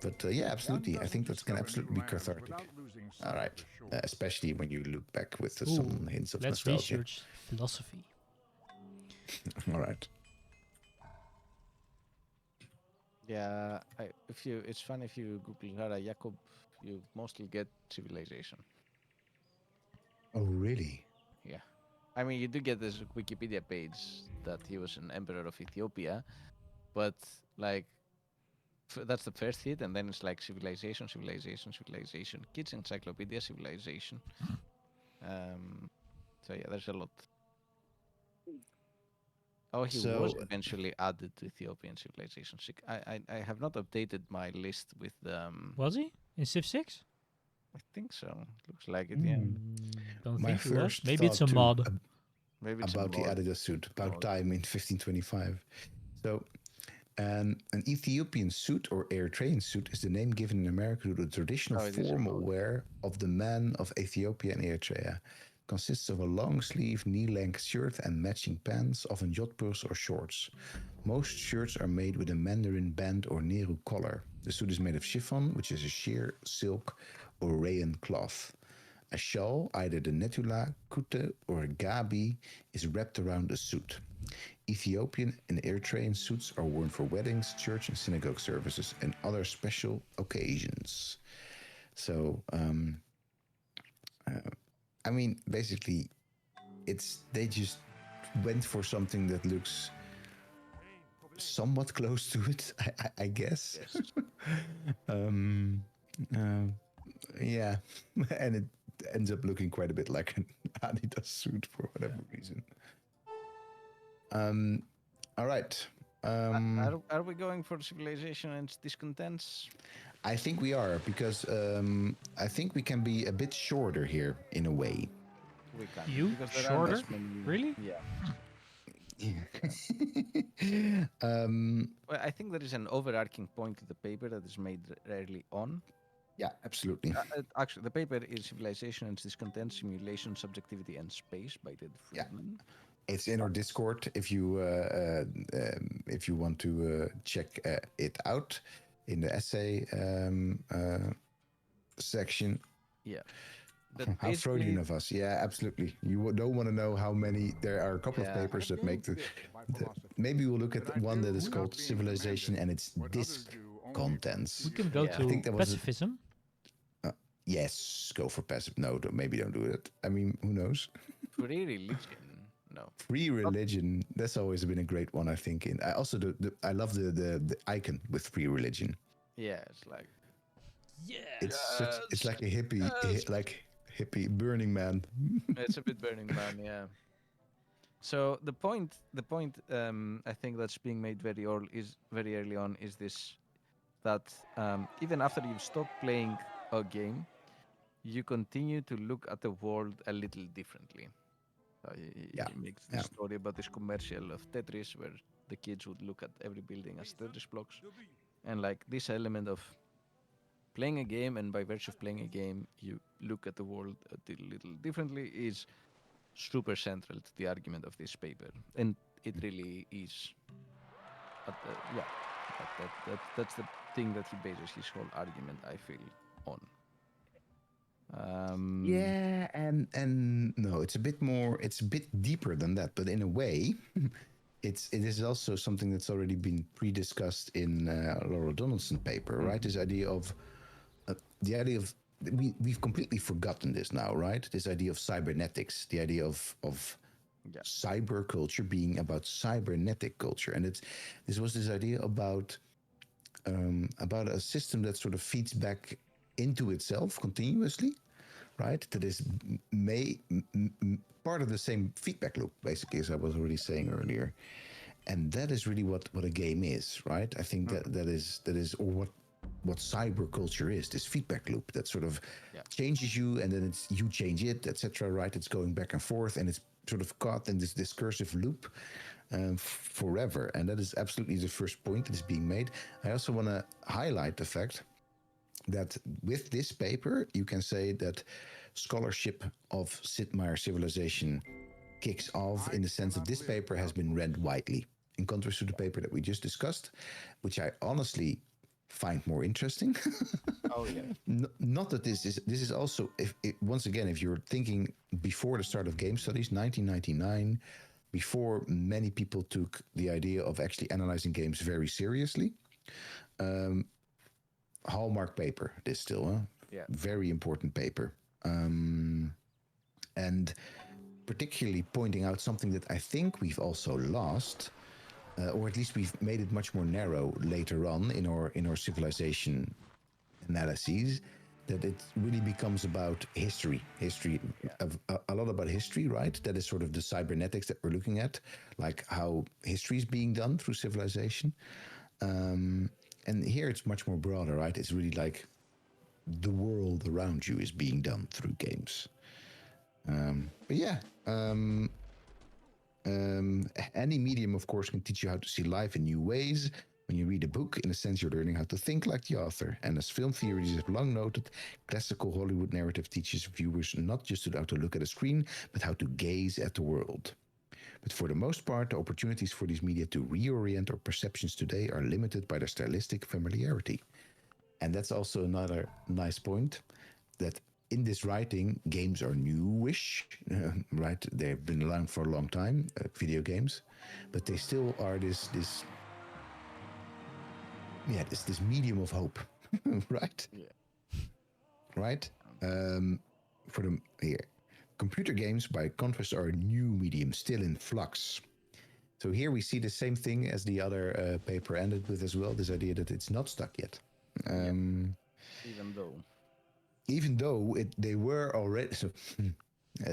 But yeah, absolutely. I think that can absolutely be cathartic. All right. Especially when you look back with some hints of Let's nostalgia. research philosophy. All right. Yeah, it's fun if you Google Hara Jakob, you mostly get civilization. Oh, really? Yeah. I mean, you do get this Wikipedia page that he was an emperor of Ethiopia, but like that's the first hit, and then it's like civilization, kids encyclopedia, civilization. So yeah, there's a lot. Oh, he was eventually added to Ethiopian civilization. I have not updated my list with Was he in Civ 6? I think so. Looks like it. Yeah. Don't My think he was. first Maybe it's a thought, too, mod. Maybe it's about the Adidas suit, about time in 1525. So, an Ethiopian suit or Eritrean suit is the name given in America to the traditional formal wear of the men of Ethiopia and Eritrea. Consists of a long sleeve, knee-length shirt and matching pants, often jodhpurs or shorts. Most shirts are made with a mandarin band or Nehru collar. The suit is made of chiffon, which is a sheer silk or rayon cloth. A shawl, either the netula, kute, or a gabi, is wrapped around the suit. Ethiopian and Eritrean suits are worn for weddings, church and synagogue services, and other special occasions. So, I mean, basically, they just went for something that looks somewhat close to it, I guess. Yes. Yeah, and it ends up looking quite a bit like an Adidas suit for whatever reason. All right. Are we going for civilization and discontents? I think we are, because I think we can be a bit shorter here in a way. We can. You because there shorter? are less many- Really? Yeah. Yeah. Well, I think there is an overarching point to the paper that is made early on. Yeah, absolutely. Actually, the paper is Civilization and Discontent, Simulation, Subjectivity, and Space by Ted Friedman. It's in our Discord if you want to check it out in the essay section. Yeah. How Freudian of us. Yeah, absolutely. You don't want to know how many. There are a couple of papers that make maybe we'll look at one that is called Civilization and its Discontents. We can go to I think that was pacifism. Yes, go for passive. No, maybe don't do it. I mean, who knows? Free religion. No. Free religion. That's always been a great one, I think. And I also I love the icon with free religion. Yeah, it's like. Yeah. It's like a hippie, hippie Burning Man. It's a bit Burning Man, yeah. So the point, I think that's being made very early on is this, that even after you've stopped playing a game, you continue to look at the world a little differently. He makes the story about this commercial of Tetris where the kids would look at every building as Tetris blocks. And like this element of playing a game, and by virtue of playing a game, you look at the world a little differently, is super central to the argument of this paper. And it really is. But, that's the thing that he bases his whole argument, I feel, on. Yeah, and no, it's a bit more. It's a bit deeper than that, but in a way, it is also something that's already been pre-discussed in Laura Donaldson paper, right? This idea of we've completely forgotten this now, right? This idea of cybernetics, the idea of cyber culture being about cybernetic culture, and this was this idea about a system that sort of feeds back into itself continuously, right? That is part of the same feedback loop, basically, as I was already saying earlier. And that is really what a game is, right? I think that is or what cyber culture is, this feedback loop that sort of changes you, and then you change it, etc. Right? It's going back and forth, and it's sort of caught in this discursive loop forever. And that is absolutely the first point that is being made. I also want to highlight the fact that with this paper, you can say that scholarship of Sid Meier's Civilization kicks off in the sense that this paper has been read widely, in contrast to the paper that we just discussed, which I honestly find more interesting. Oh yeah. Not that this is also, once again, if you're thinking before the start of game studies, 1999, before many people took the idea of actually analyzing games very seriously, hallmark paper, this still, very important paper. And particularly pointing out something that I think we've also lost, or at least we've made it much more narrow later on in our civilization analyses, that it really becomes about history, a lot about history, right? That is sort of the cybernetics that we're looking at, like how history is being done through civilization. And here it's much more broader, right? It's really like the world around you is being done through games. But yeah, any medium, of course, can teach you how to see life in new ways. When you read a book, in a sense, you're learning how to think like the author. And as film theories have long noted, classical Hollywood narrative teaches viewers not just how to look at a screen, but how to gaze at the world. But for the most part, the opportunities for these media to reorient our perceptions today are limited by their stylistic familiarity. And that's also another nice point, that in this writing, games are newish, right? They've been around for a long time, video games, but they still are this medium of hope, right? Yeah. Right? For them here, computer games, by contrast, are a new medium, still in flux. So here we see the same thing as the other paper ended with as well. This idea that it's not stuck yet, even though they were already. So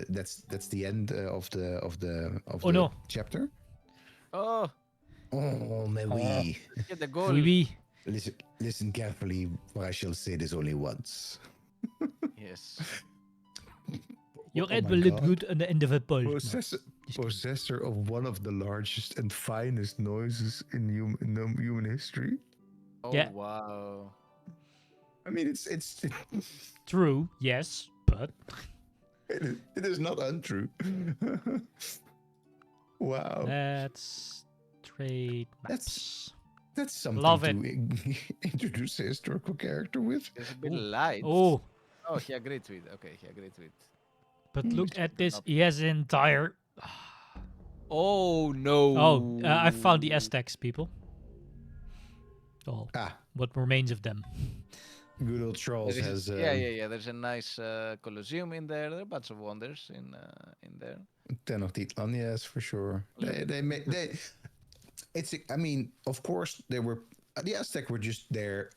that's the end of the chapter. Oh, mais oui. Get the goal. Oui. Listen carefully, for I shall say this only once. Yes. Your head will look good on the end of a pole. Possessor of one of the largest and finest noises in human history. Oh, yeah. Wow. I mean, it's true, yes, but it is not untrue. Wow. That's trade maps. That's something Love to introduce a historical character with. There's a bit of light. Oh, he agreed to it. Okay, he agreed to it. but look at this. He has an entire. Oh no. Oh, I found the Aztecs, people. Oh, what remains of them? Good old Charles has. Yeah. There's a nice Colosseum in there. There are a bunch of wonders in there. Tenochtitlan, yes, for sure. I mean, of course, the Aztec were just there,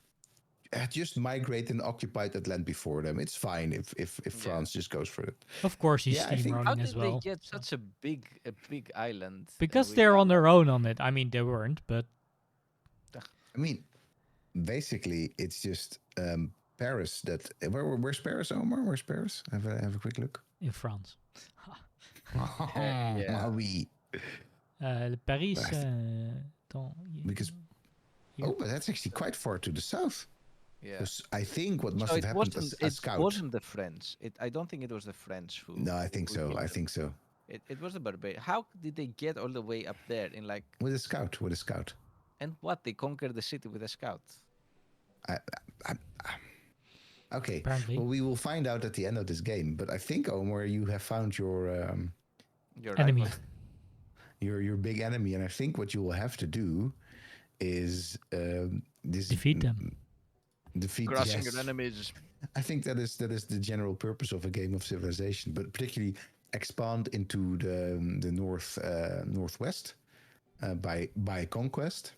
just migrate and occupied that land before them. It's fine if France just goes for it. Of course, he's steamrunning How as did well. they get such a big island? Because they're on their own on it. I mean, they weren't, but. I mean, basically, it's just Paris that. Where's Paris, Omar? Where's Paris? Have a quick look. In France. Yeah. Oui. Le Paris. I Because here. but that's actually quite far to the south. Yeah. 'Cause I think what must So have it happened wasn't. a It scout. wasn't the French. I don't think it was the French who. No, I think who so. hit I them. think so. It was the barbarian. How did they get all the way up there in like? With a scout. And what they conquered the city with a scout. I, okay. Apparently. Well, we will find out at the end of this game. But I think, Omar, you have found your Enemy. your big enemy, and I think what you will have to do is Defeat them. Defeat. Crushing Yes. your enemies. I think that is the general purpose of a game of Civilization, but particularly expand into the northwest by conquest,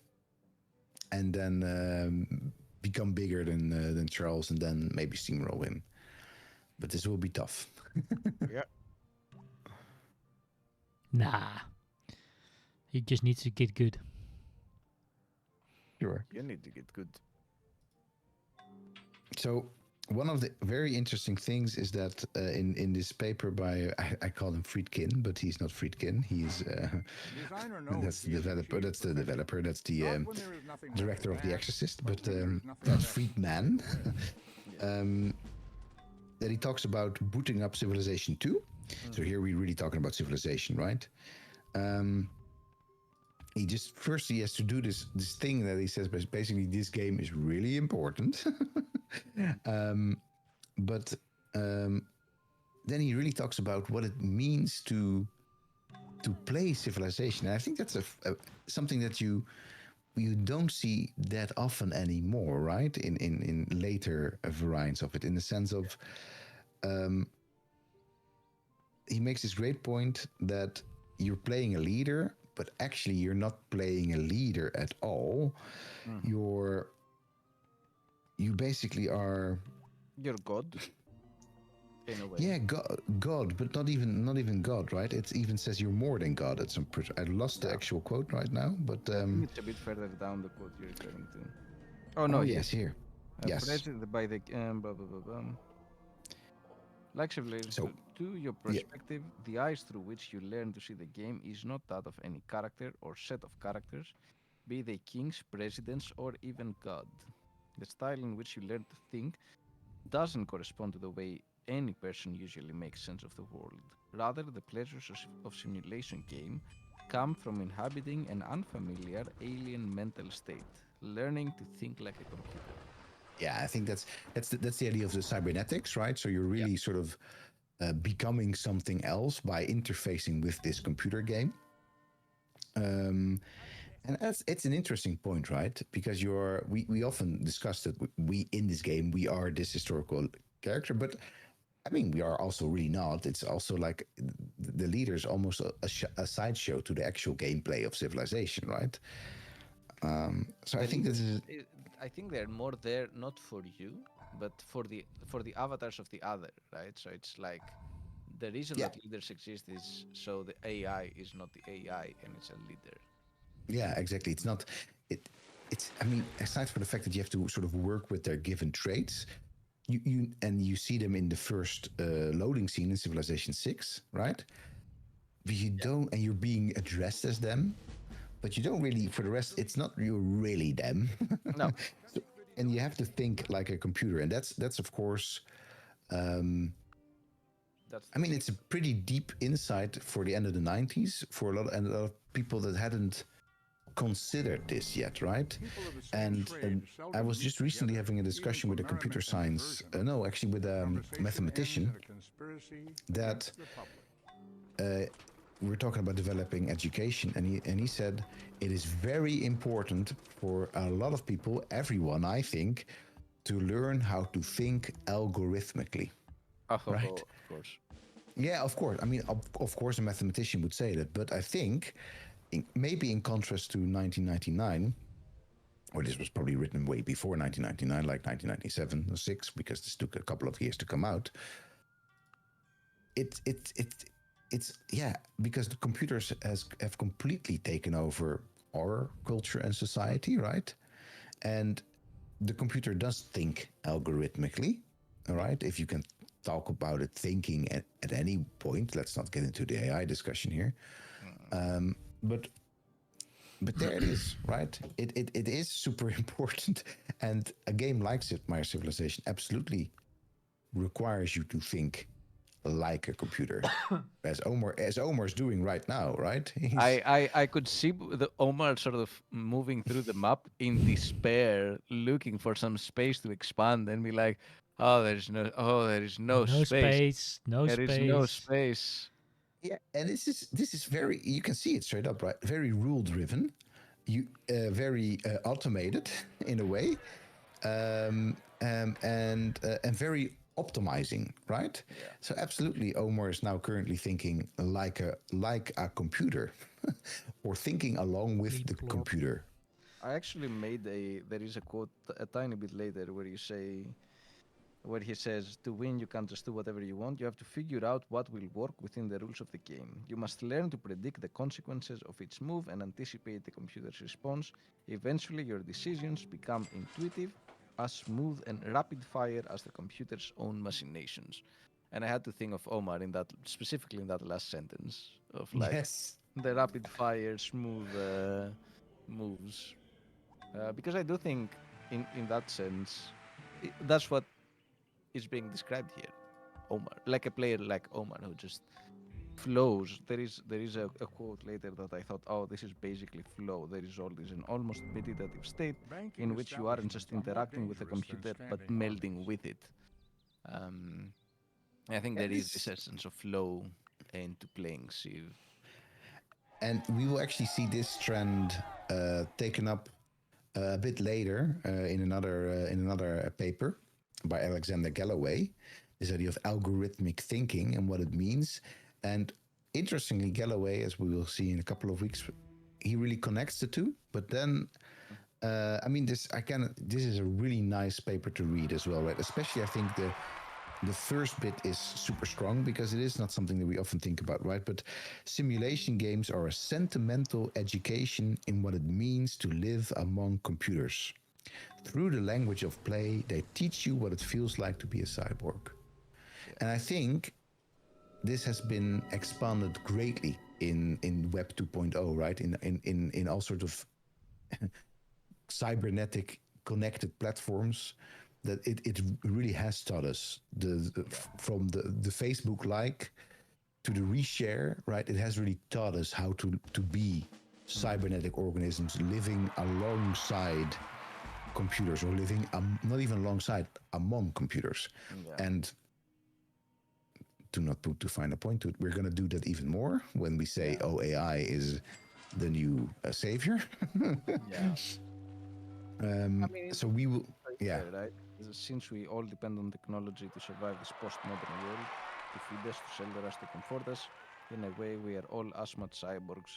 and then become bigger than Charles, and then maybe steamroll him. But this will be tough. Yeah. Nah. He just needs to get good. Sure. You need to get good. So one of the very interesting things is that in this paper by I call him Friedkin, but he's not Friedkin. He's Designer knows that's the he is developer. That's the achieved developer. That's the Not when there is nothing director of bad, The Exorcist. but But when there is nothing that bad. Friedman, that he talks about booting up Civilization 2. So here we're really talking about Civilization, right? He has to do this thing that he says basically this game is really important. But then he really talks about what it means to play Civilization. And I think that's something that you don't see that often anymore, right? In later variants of it, in the sense of he makes this great point that you're playing a leader, but actually you're not playing a leader at all. You basically are. You're God. In a way. Yeah, God, but not even God, right? It even says you're more than God. At some, I lost the actual quote right now, but I think it's a bit further down the quote you're referring to. Oh no, yes, here, yes. Presented by the blah, blah, blah, blah. Like Civilization 2, your perspective, the eyes through which you learn to see the game is not that of any character or set of characters, be they kings, presidents, or even God. The style in which you learn to think doesn't correspond to the way any person usually makes sense of the world. Rather, the pleasures of simulation game come from inhabiting an unfamiliar alien mental state, learning to think like a computer. Yeah, I think that's the idea of the cybernetics, right? So you're really sort of becoming something else by interfacing with this computer game. And it's an interesting point, right? Because we often discuss that we in this game we are this historical character, but I mean we are also really not. It's also like the leader is almost a sideshow to the actual gameplay of Civilization, right? So I think this is. I think they're more there not for you, but for the avatars of the other, right? So it's like the reason that leaders exist is so the AI is not the AI and it's a leader. Yeah, exactly. It's not. It's. I mean, aside from the fact that you have to sort of work with their given traits, you see them in the first loading scene in Civilization 6, right? But you don't, and you're being addressed as them. But you don't really, for the rest, it's not you're really them. No. And you have to think like a computer. And that's of course, I mean, it's a pretty deep insight for the end of the 90s for a lot of people that hadn't considered this yet, right? And I was just recently having a discussion with a computer science, actually with a mathematician, that we're talking about developing education, and he said it is very important for a lot of people, everyone, I think, to learn how to think algorithmically. Right? Of course. Yeah, of course. I mean, of course, a mathematician would say that, but I think maybe in contrast to 1999, or this was probably written way before 1999, like 1997 or 6, because this took a couple of years to come out. It's because the computers have completely taken over our culture and society, right? And the computer does think algorithmically, all right? If you can talk about it thinking at any point. Let's not get into the AI discussion here. But there it is, right? It is super important. And a game like Sid Meier's Civilization absolutely requires you to think like a computer, as Omar's doing right now, right? I could see the Omar sort of moving through the map in despair, looking for some space to expand, and be like, there is no No space. space. No There is no space. space. Yeah, and this is very, you can see it straight up, right? Very rule driven, very automated in a way, and very optimizing, right? Yeah. So absolutely, Omar is now currently thinking like a computer, or thinking along with the Bleep, blorp. computer. I actually made there is a quote a tiny bit later where he says, to win, you can't just do whatever you want. You have to figure out what will work within the rules of the game. You must learn to predict the consequences of each move and anticipate the computer's response. Eventually, your decisions become intuitive, as smooth and rapid fire as the computer's own machinations. And I had to think of Omar specifically in that last sentence of like Yes. the rapid fire, smooth moves. Because I do think, in that sense, that's what is being described here. Omar, like a player like Omar who just flows. There is a quote later that I thought, oh, this is basically flow. There is always an almost meditative state Banking in which you aren't just establishments are more interacting with the dangerous than computer but standing melding armies. with it. I think there is this essence of flow into playing Civ. And we will actually see this trend taken up a bit later in another paper by Alexander Galloway. This idea of algorithmic thinking and what it means. And interestingly, Galloway, as we will see in a couple of weeks, he really connects the two. But then, this is a really nice paper to read as well, right? Especially, I think the first bit is super strong because it is not something that we often think about, right? But simulation games are a sentimental education in what it means to live among computers. Through the language of play, they teach you what it feels like to be a cyborg. And I think this has been expanded greatly in Web 2.0, right? In all sorts of cybernetic connected platforms, that it really has taught us from the Facebook like to the reshare, right? It has really taught us how to be cybernetic organisms living alongside computers, or living not even alongside, among computers. And to not put too fine a point to it, we're going to do that even more when we say, oh, AI is the new savior. So we will, right? Since we all depend on technology to survive this postmodern world, to feed us, to shelter us, to comfort us, in a way, we are all as much cyborgs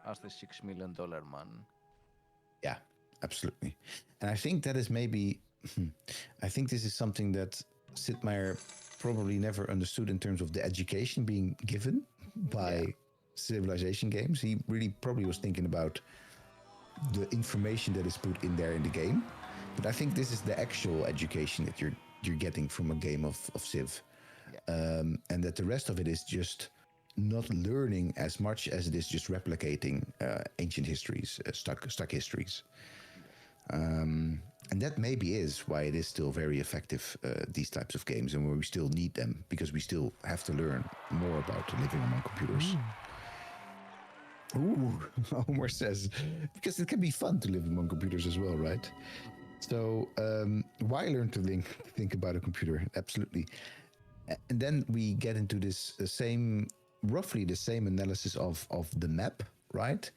as the $6 million man. Yeah, absolutely. And I think that is maybe, I think this is something that Sid Meier probably never understood in terms of the education being given by civilization games. He really probably was thinking about the information that is put in there in the game. But I think this is the actual education that you're getting from a game of Civ. And that the rest of it is just not learning as much as it is just replicating ancient histories, stuck histories. And that maybe is why it is still very effective, these types of games, and where we still need them, because we still have to learn more about living among computers. Ooh, Homer says, because it can be fun to live among computers as well, right? So why learn to think about a computer? Absolutely. And then we get into this roughly the same analysis of the map, right?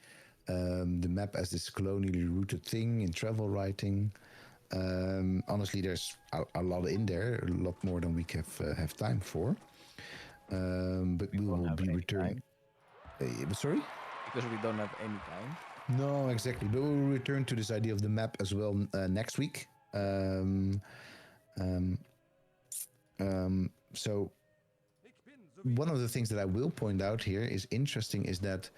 The map as this colonially rooted thing in travel writing. Honestly, there's a lot in there, a lot more than we have time for. But we will be returning. Sorry? Because we don't have any time. No, exactly. But we'll return to this idea of the map as well next week. So one of the things that I will point out here is interesting is that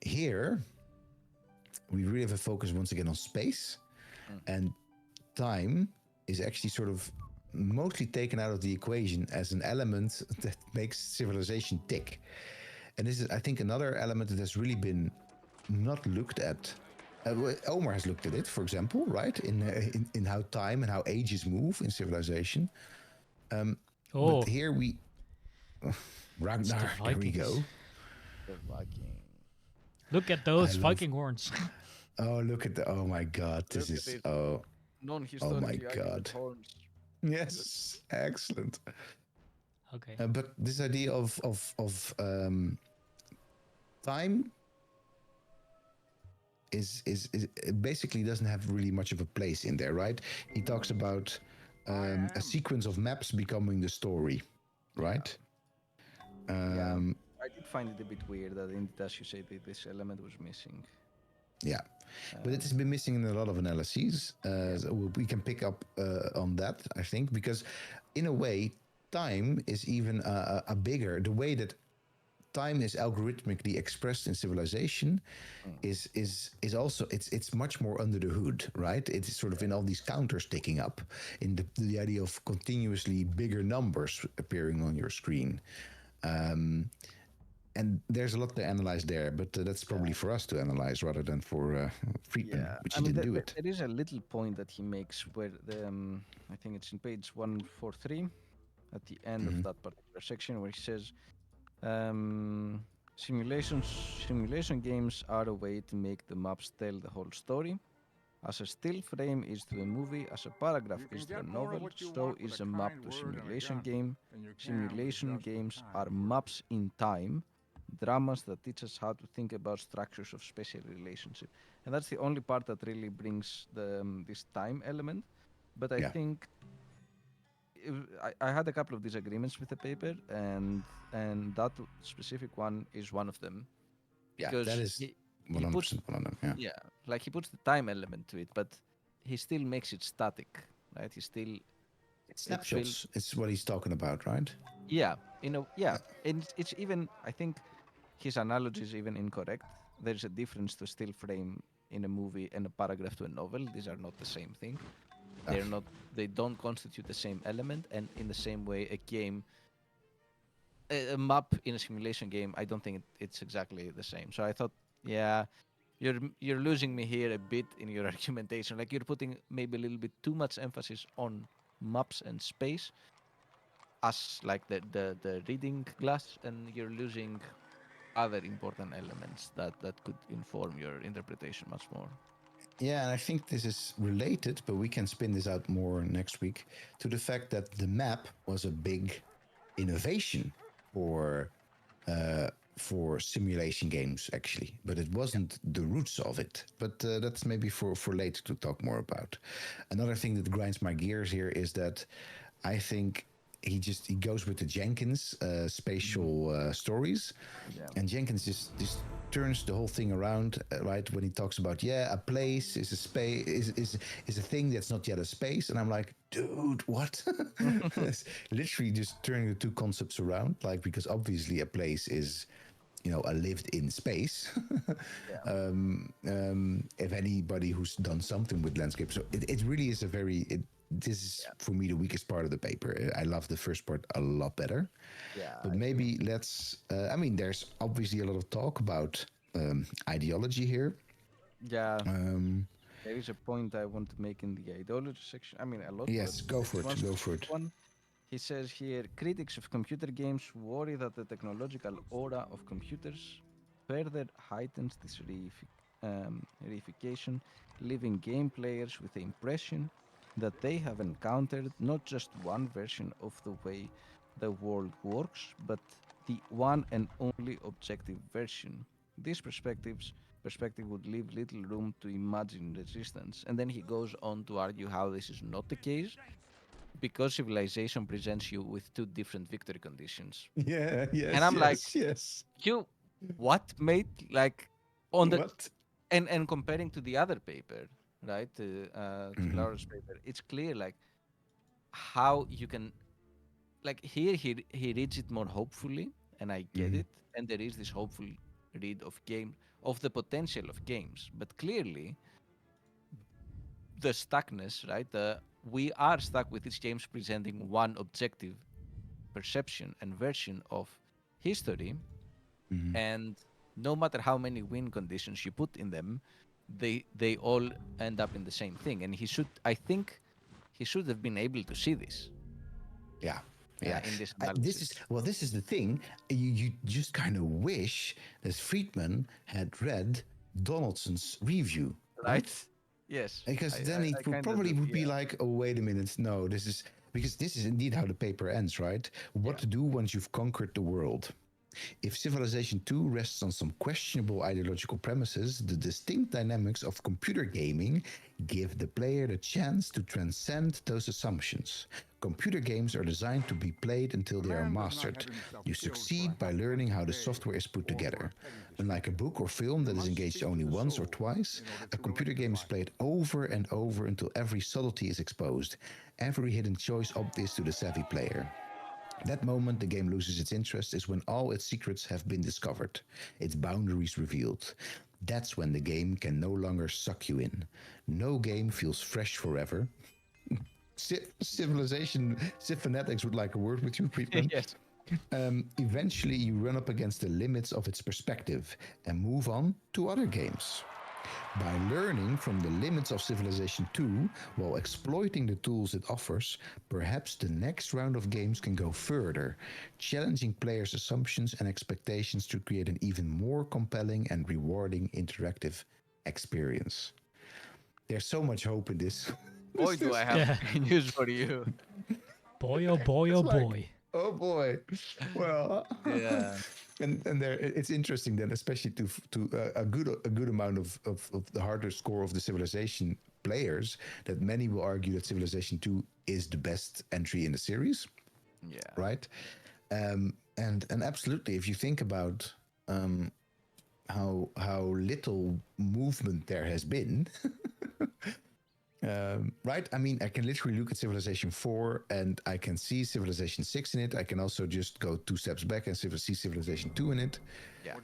here we really have a focus once again on space, and time is actually sort of mostly taken out of the equation as an element that makes civilization tick. And this is, I think, another element that has really been not looked at. Omar has looked at it, for example, right? In how time and how ages move in civilization. Oh, But here we... it's the Ragnar, there we Vikings. go. The Viking. Look at I those love- Viking horns. Oh, look at the... Oh my God, this Look at is... it. Oh, Non-historically accurate God. horns. yes, excellent. Okay. But this idea of time is it basically doesn't have really much of a place in there, right? He talks about a sequence of maps becoming the story, right? Yeah, I did find it a bit weird that, indeed, as you say, this element was missing. Yeah, but it has been missing in a lot of analyses. So we can pick up on that, I think, because in a way, time is even a bigger. The way that time is algorithmically expressed in civilization is also it's much more under the hood, right? It's sort of in all these counters ticking up, in the idea of continuously bigger numbers appearing on your screen. And there's a lot to analyze there, but that's probably for us to analyze rather than for Friedman, which he didn't do it. There is a little point that he makes where I think it's in page 143 at the end of that particular section, where he says, simulation games are a way to make the maps tell the whole story. As a still frame is to a movie, as a paragraph is to a novel, so is a map to a simulation game. Simulation games are maps in time, dramas that teach us how to think about structures of special relationship. And that's the only part that really brings this time element. But I think I had a couple of disagreements with the paper, and that specific one is one of them. Yeah, Because that is 100% one of them. Yeah. Like he puts the time element to it, but he still makes it static, right? He still Snapshots. It's what he's talking about, right? Yeah, and it's even, I think his analogy is even incorrect. There's a difference to a still frame in a movie and a paragraph to a novel. These are not the same thing. They're not. They don't constitute the same element. And in the same way, a game, a map in a simulation game, I don't think it's exactly the same. So I thought, yeah, you're losing me here a bit in your argumentation. Like you're putting maybe a little bit too much emphasis on maps and space as like the reading glass, and you're losing other important elements that could inform your interpretation much more. Yeah, and I think this is related, but we can spin this out more next week, to the fact that the map was a big innovation for simulation games, actually, but it wasn't the roots of it. But that's maybe for later to talk more about. Another thing that grinds my gears here is that I think he goes with the Jenkins spatial stories, and Jenkins just turns the whole thing around, right? When he talks about a place is a space is a thing that's not yet a space, and I'm like, dude, what? Literally just turning the two concepts around, like, because obviously a place is a lived-in space. If anybody who's done something with landscape, so it really is this is for me the weakest part of the paper. I love the first part a lot better. But maybe let's. There's obviously a lot of talk about ideology here. Yeah. There is a point I want to make in the ideology section. A lot. Yes, go for it. Go for it. He says here, critics of computer games worry that the technological aura of computers further heightens this reification, leaving game players with the impression that they have encountered not just one version of the way the world works, but the one and only objective version. This perspective would leave little room to imagine resistance. And then he goes on to argue how this is not the case, because civilization presents you with two different victory conditions. Yeah, yes. And I'm yes. You what, mate? Like on the what? And comparing to the other paper, right? To Laura's paper, it's clear like how you can, like, here he reads it more hopefully, and I get it. And there is this hopeful read of the potential of games, but clearly the stuckness, right? we are stuck with these games presenting one objective perception and version of history, and no matter how many win conditions you put in them, they all end up in the same thing. And I think he should have been able to see this. Yeah. Yeah, In this this is the thing. You just kind of wish that Friedman had read Donaldson's review, right? Yes, because then he probably would be like, "Oh, wait a minute, no, this is because this is indeed how the paper ends, right? What to do once you've conquered the world." If Civilization 2 rests on some questionable ideological premises, the distinct dynamics of computer gaming give the player the chance to transcend those assumptions. Computer games are designed to be played until they are mastered. You succeed by learning how the software is put together. Unlike a book or film that is engaged only once or twice, a computer game is played over and over until every subtlety is exposed, every hidden choice obvious to the savvy player. That moment the game loses its interest is when all its secrets have been discovered, its boundaries revealed. That's when the game can no longer suck you in. No game feels fresh forever. Civ-fanatics would like a word with you, Friedman. Yes. Eventually you run up against the limits of its perspective and move on to other games. By learning from the limits of Civilization 2 while exploiting the tools it offers, perhaps the next round of games can go further, challenging players' assumptions and expectations to create an even more compelling and rewarding interactive experience. There's so much hope in this. Boy, do I have news for you. Boy, oh boy, oh boy. Oh boy. Well, yeah. And there, it's interesting then, especially to a good amount of the harder score of the Civilization players, that many will argue that Civilization 2 is the best entry in the series. Yeah. Right. And absolutely, if you think about how little movement there has been. Right? I mean, I can literally look at Civilization 4 and I can see Civilization 6 in it. I can also just go 2 steps back and see Civilization 2 in it. Yeah.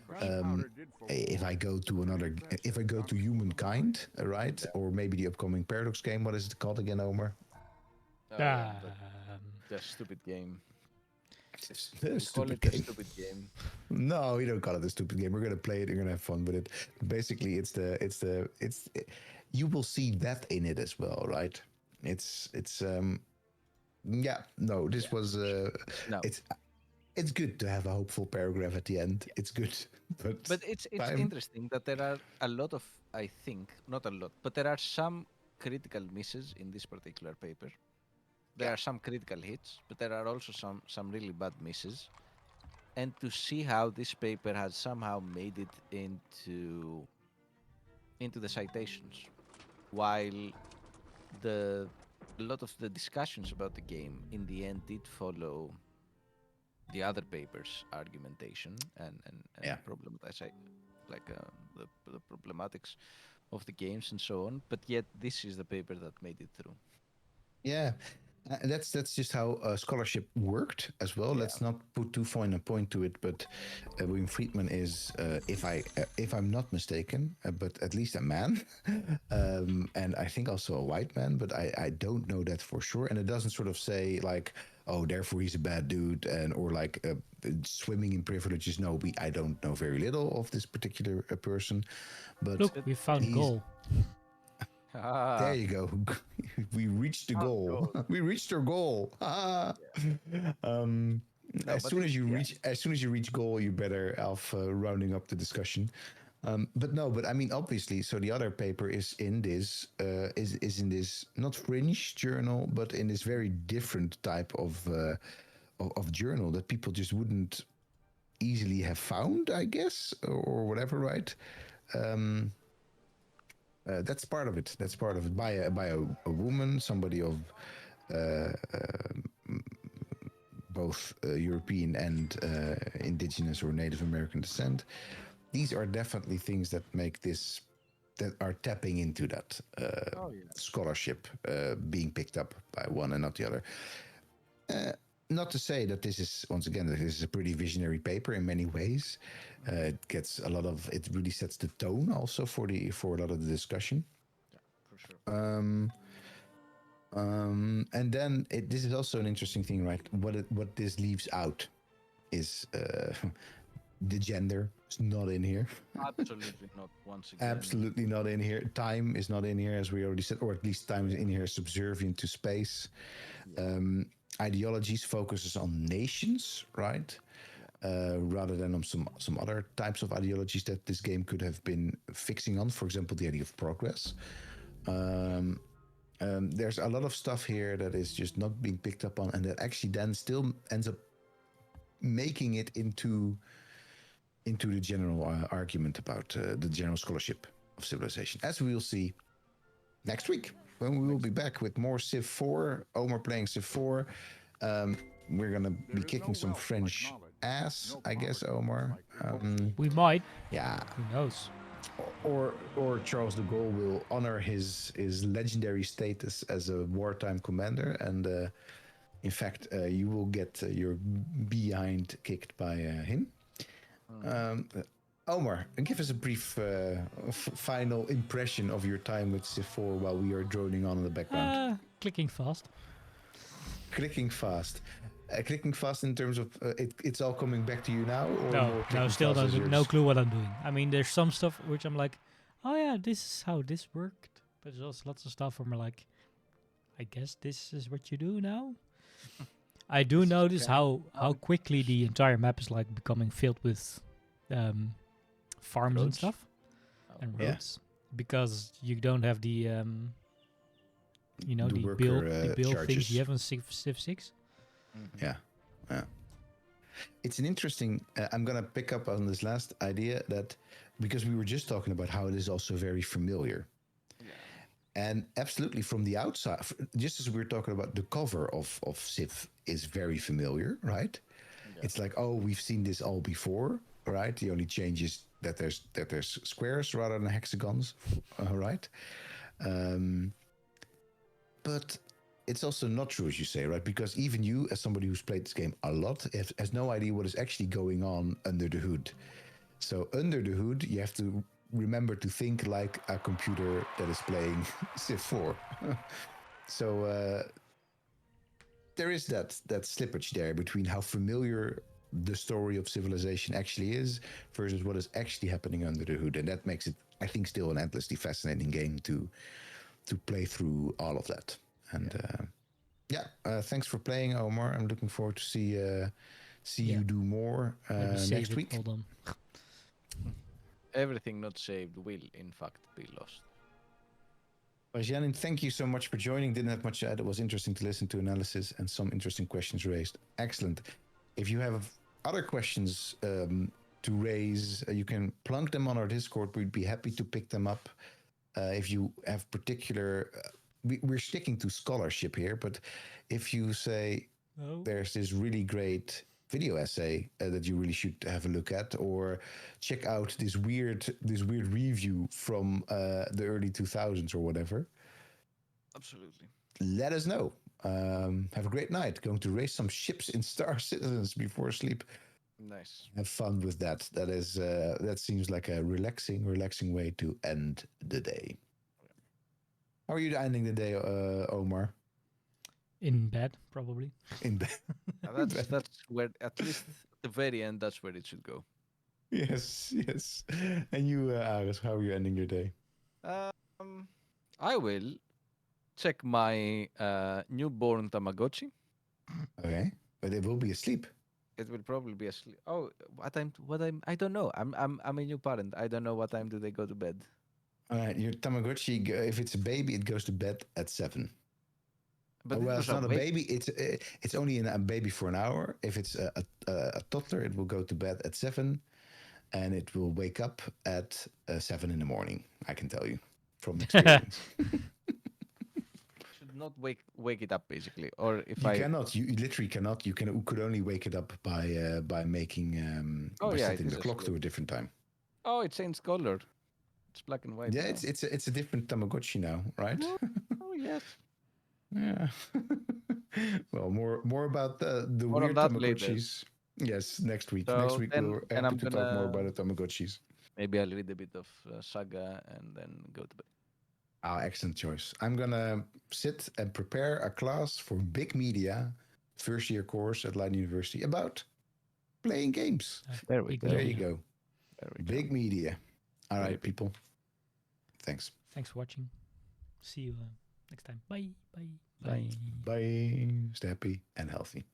If I go to Humankind, right? Or maybe the upcoming Paradox game, what is it called again, Omer? The stupid game. The stupid game. No, we don't call it a stupid game. We're gonna play it. We're gonna have fun with it. Basically, you will see that in it as well, right? It's good to have a hopeful paragraph at the end. Yeah. It's good, but it's interesting that there are a lot of, I think, not a lot, but there are some critical misses in this particular paper. There are some critical hits, but there are also some really bad misses. And to see how this paper has somehow made it into the citations, while a lot of the discussions about the game in the end did follow the other paper's argumentation and problematize, like the problematics of the games and so on. But yet this is the paper that made it through. Yeah. That's just how scholarship worked as well. Yeah. Let's not put too fine a point to it, but William Friedman is, if I'm not mistaken, but at least a man, and I think also a white man, but I don't know that for sure. And it doesn't sort of say like, oh, therefore he's a bad dude, or like swimming in privileges. No, I don't know very little of this particular person. But look, we found goal. There you go. We reached the goal. We reached our goal. As soon as you reach goal, you better rounding up the discussion. But I mean, obviously, so the other paper is in this is in this not fringe journal, but in this very different type of journal that people just wouldn't easily have found, I guess, or whatever, right? That's part of it. That's part of it. By a woman, somebody of both European and indigenous or Native American descent. These are definitely things that make this, that are tapping into that scholarship being picked up by one and not the other. Not to say that this is, once again, that this is a pretty visionary paper in many ways. It gets a lot of, it really sets the tone also for a lot of the discussion. Yeah, for sure. And then this is also an interesting thing, right? What this leaves out is the gender is not in here. Absolutely not. Once again, Absolutely not in here. Time is not in here, as we already said, or at least time is in here subservient to space. Ideologies focuses on nations, right? Rather than on some other types of ideologies that this game could have been fixing on. For example, the idea of progress. There's a lot of stuff here that is just not being picked up on, and that actually then still ends up making it into the general argument about the general scholarship of civilization, as we will see next week when we will be back with more Civ 4. Omar playing Civ 4. We're gonna be kicking some French ass, I guess, Omar. We might. Yeah. Who knows? Or Charles de Gaulle will honor his legendary status as a wartime commander, and in fact, you will get your behind kicked by him. Omar, give us a brief final impression of your time with Civ 4 while we are droning on in the background. Clicking fast. Clicking fast. Clicking fast in terms of it's all coming back to you now? Or No, still no clue what I'm doing. I mean, there's some stuff which I'm like, oh yeah, this is how this worked. But there's also lots of stuff where I'm like, I guess this is what you do now. I do notice how quickly the entire map is like becoming filled with farms and stuff and roads, because you don't have the the build things you have in Civ 6. Yeah. It's an interesting. I'm gonna pick up on this last idea that because we were just talking about how it is also very familiar. And absolutely, from the outside, just as we were talking about, the cover of Civ is very familiar, right? Yeah. It's like, oh, we've seen this all before, right? The only change is that there's squares rather than hexagons, right? But it's also not true, as you say, right? Because even you, as somebody who's played this game a lot, has no idea what is actually going on under the hood. So under the hood, you have to remember to think like a computer that is playing Civ 4. So there is that slippage there between how familiar the story of civilization actually is versus what is actually happening under the hood. And that makes it, I think, still an endlessly fascinating game to play through all of that. And thanks for playing, Omar. I'm looking forward to see you do more next week. Hold on. Everything not saved will, in fact, be lost. Well, Janin, thank you so much for joining. Didn't have much to add. It was interesting to listen to analysis and some interesting questions raised. Excellent. If you have other questions to raise, you can plunk them on our Discord. We'd be happy to pick them up. If you have particular... we're sticking to scholarship here, but if you say there's this really great video essay that you really should have a look at, or check out this weird review from the early 2000s or whatever, absolutely, let us know. Have a great night. Going to raise some ships in Star Citizens before sleep. Nice. Have fun with that. That seems like a relaxing way to end the day. How are you ending the day, Omar? In bed, probably. In bed. That's where, at least at the very end, that's where it should go. Yes. And you, Aris, how are you ending your day? I will check my newborn Tamagotchi. Okay, but it will be asleep. It will probably be asleep. Oh, what time? I don't know. I'm a new parent. I don't know what time do they go to bed. All right, your Tamagotchi, if it's a baby, it goes to bed at 7. But well, it's not a baby. It's only a baby for an hour. If it's a toddler, it will go to bed at 7, and it will wake up at 7 in the morning. I can tell you from experience. Should not wake it up, basically. Or if you literally cannot. You could only wake it up by making setting the clock to a different time. Oh, it changed color. It's black and white. Yeah, it's a different Tamagotchi now, right? Oh yes. Yeah. Well, more about the weird Tamagotchis. Later. Yes, next week. So next week we're happy to talk more about the Tamagotchis. Maybe I'll read a bit of Saga and then go to bed. Excellent choice. I'm gonna sit and prepare a class for big media, first year course at Leiden University about playing games. There we Big go. There media. you go. There we go. Big media. All right, Very big. people. Thanks. Thanks for watching. See you next time. Bye. Bye. Bye. Bye. Stay happy and healthy.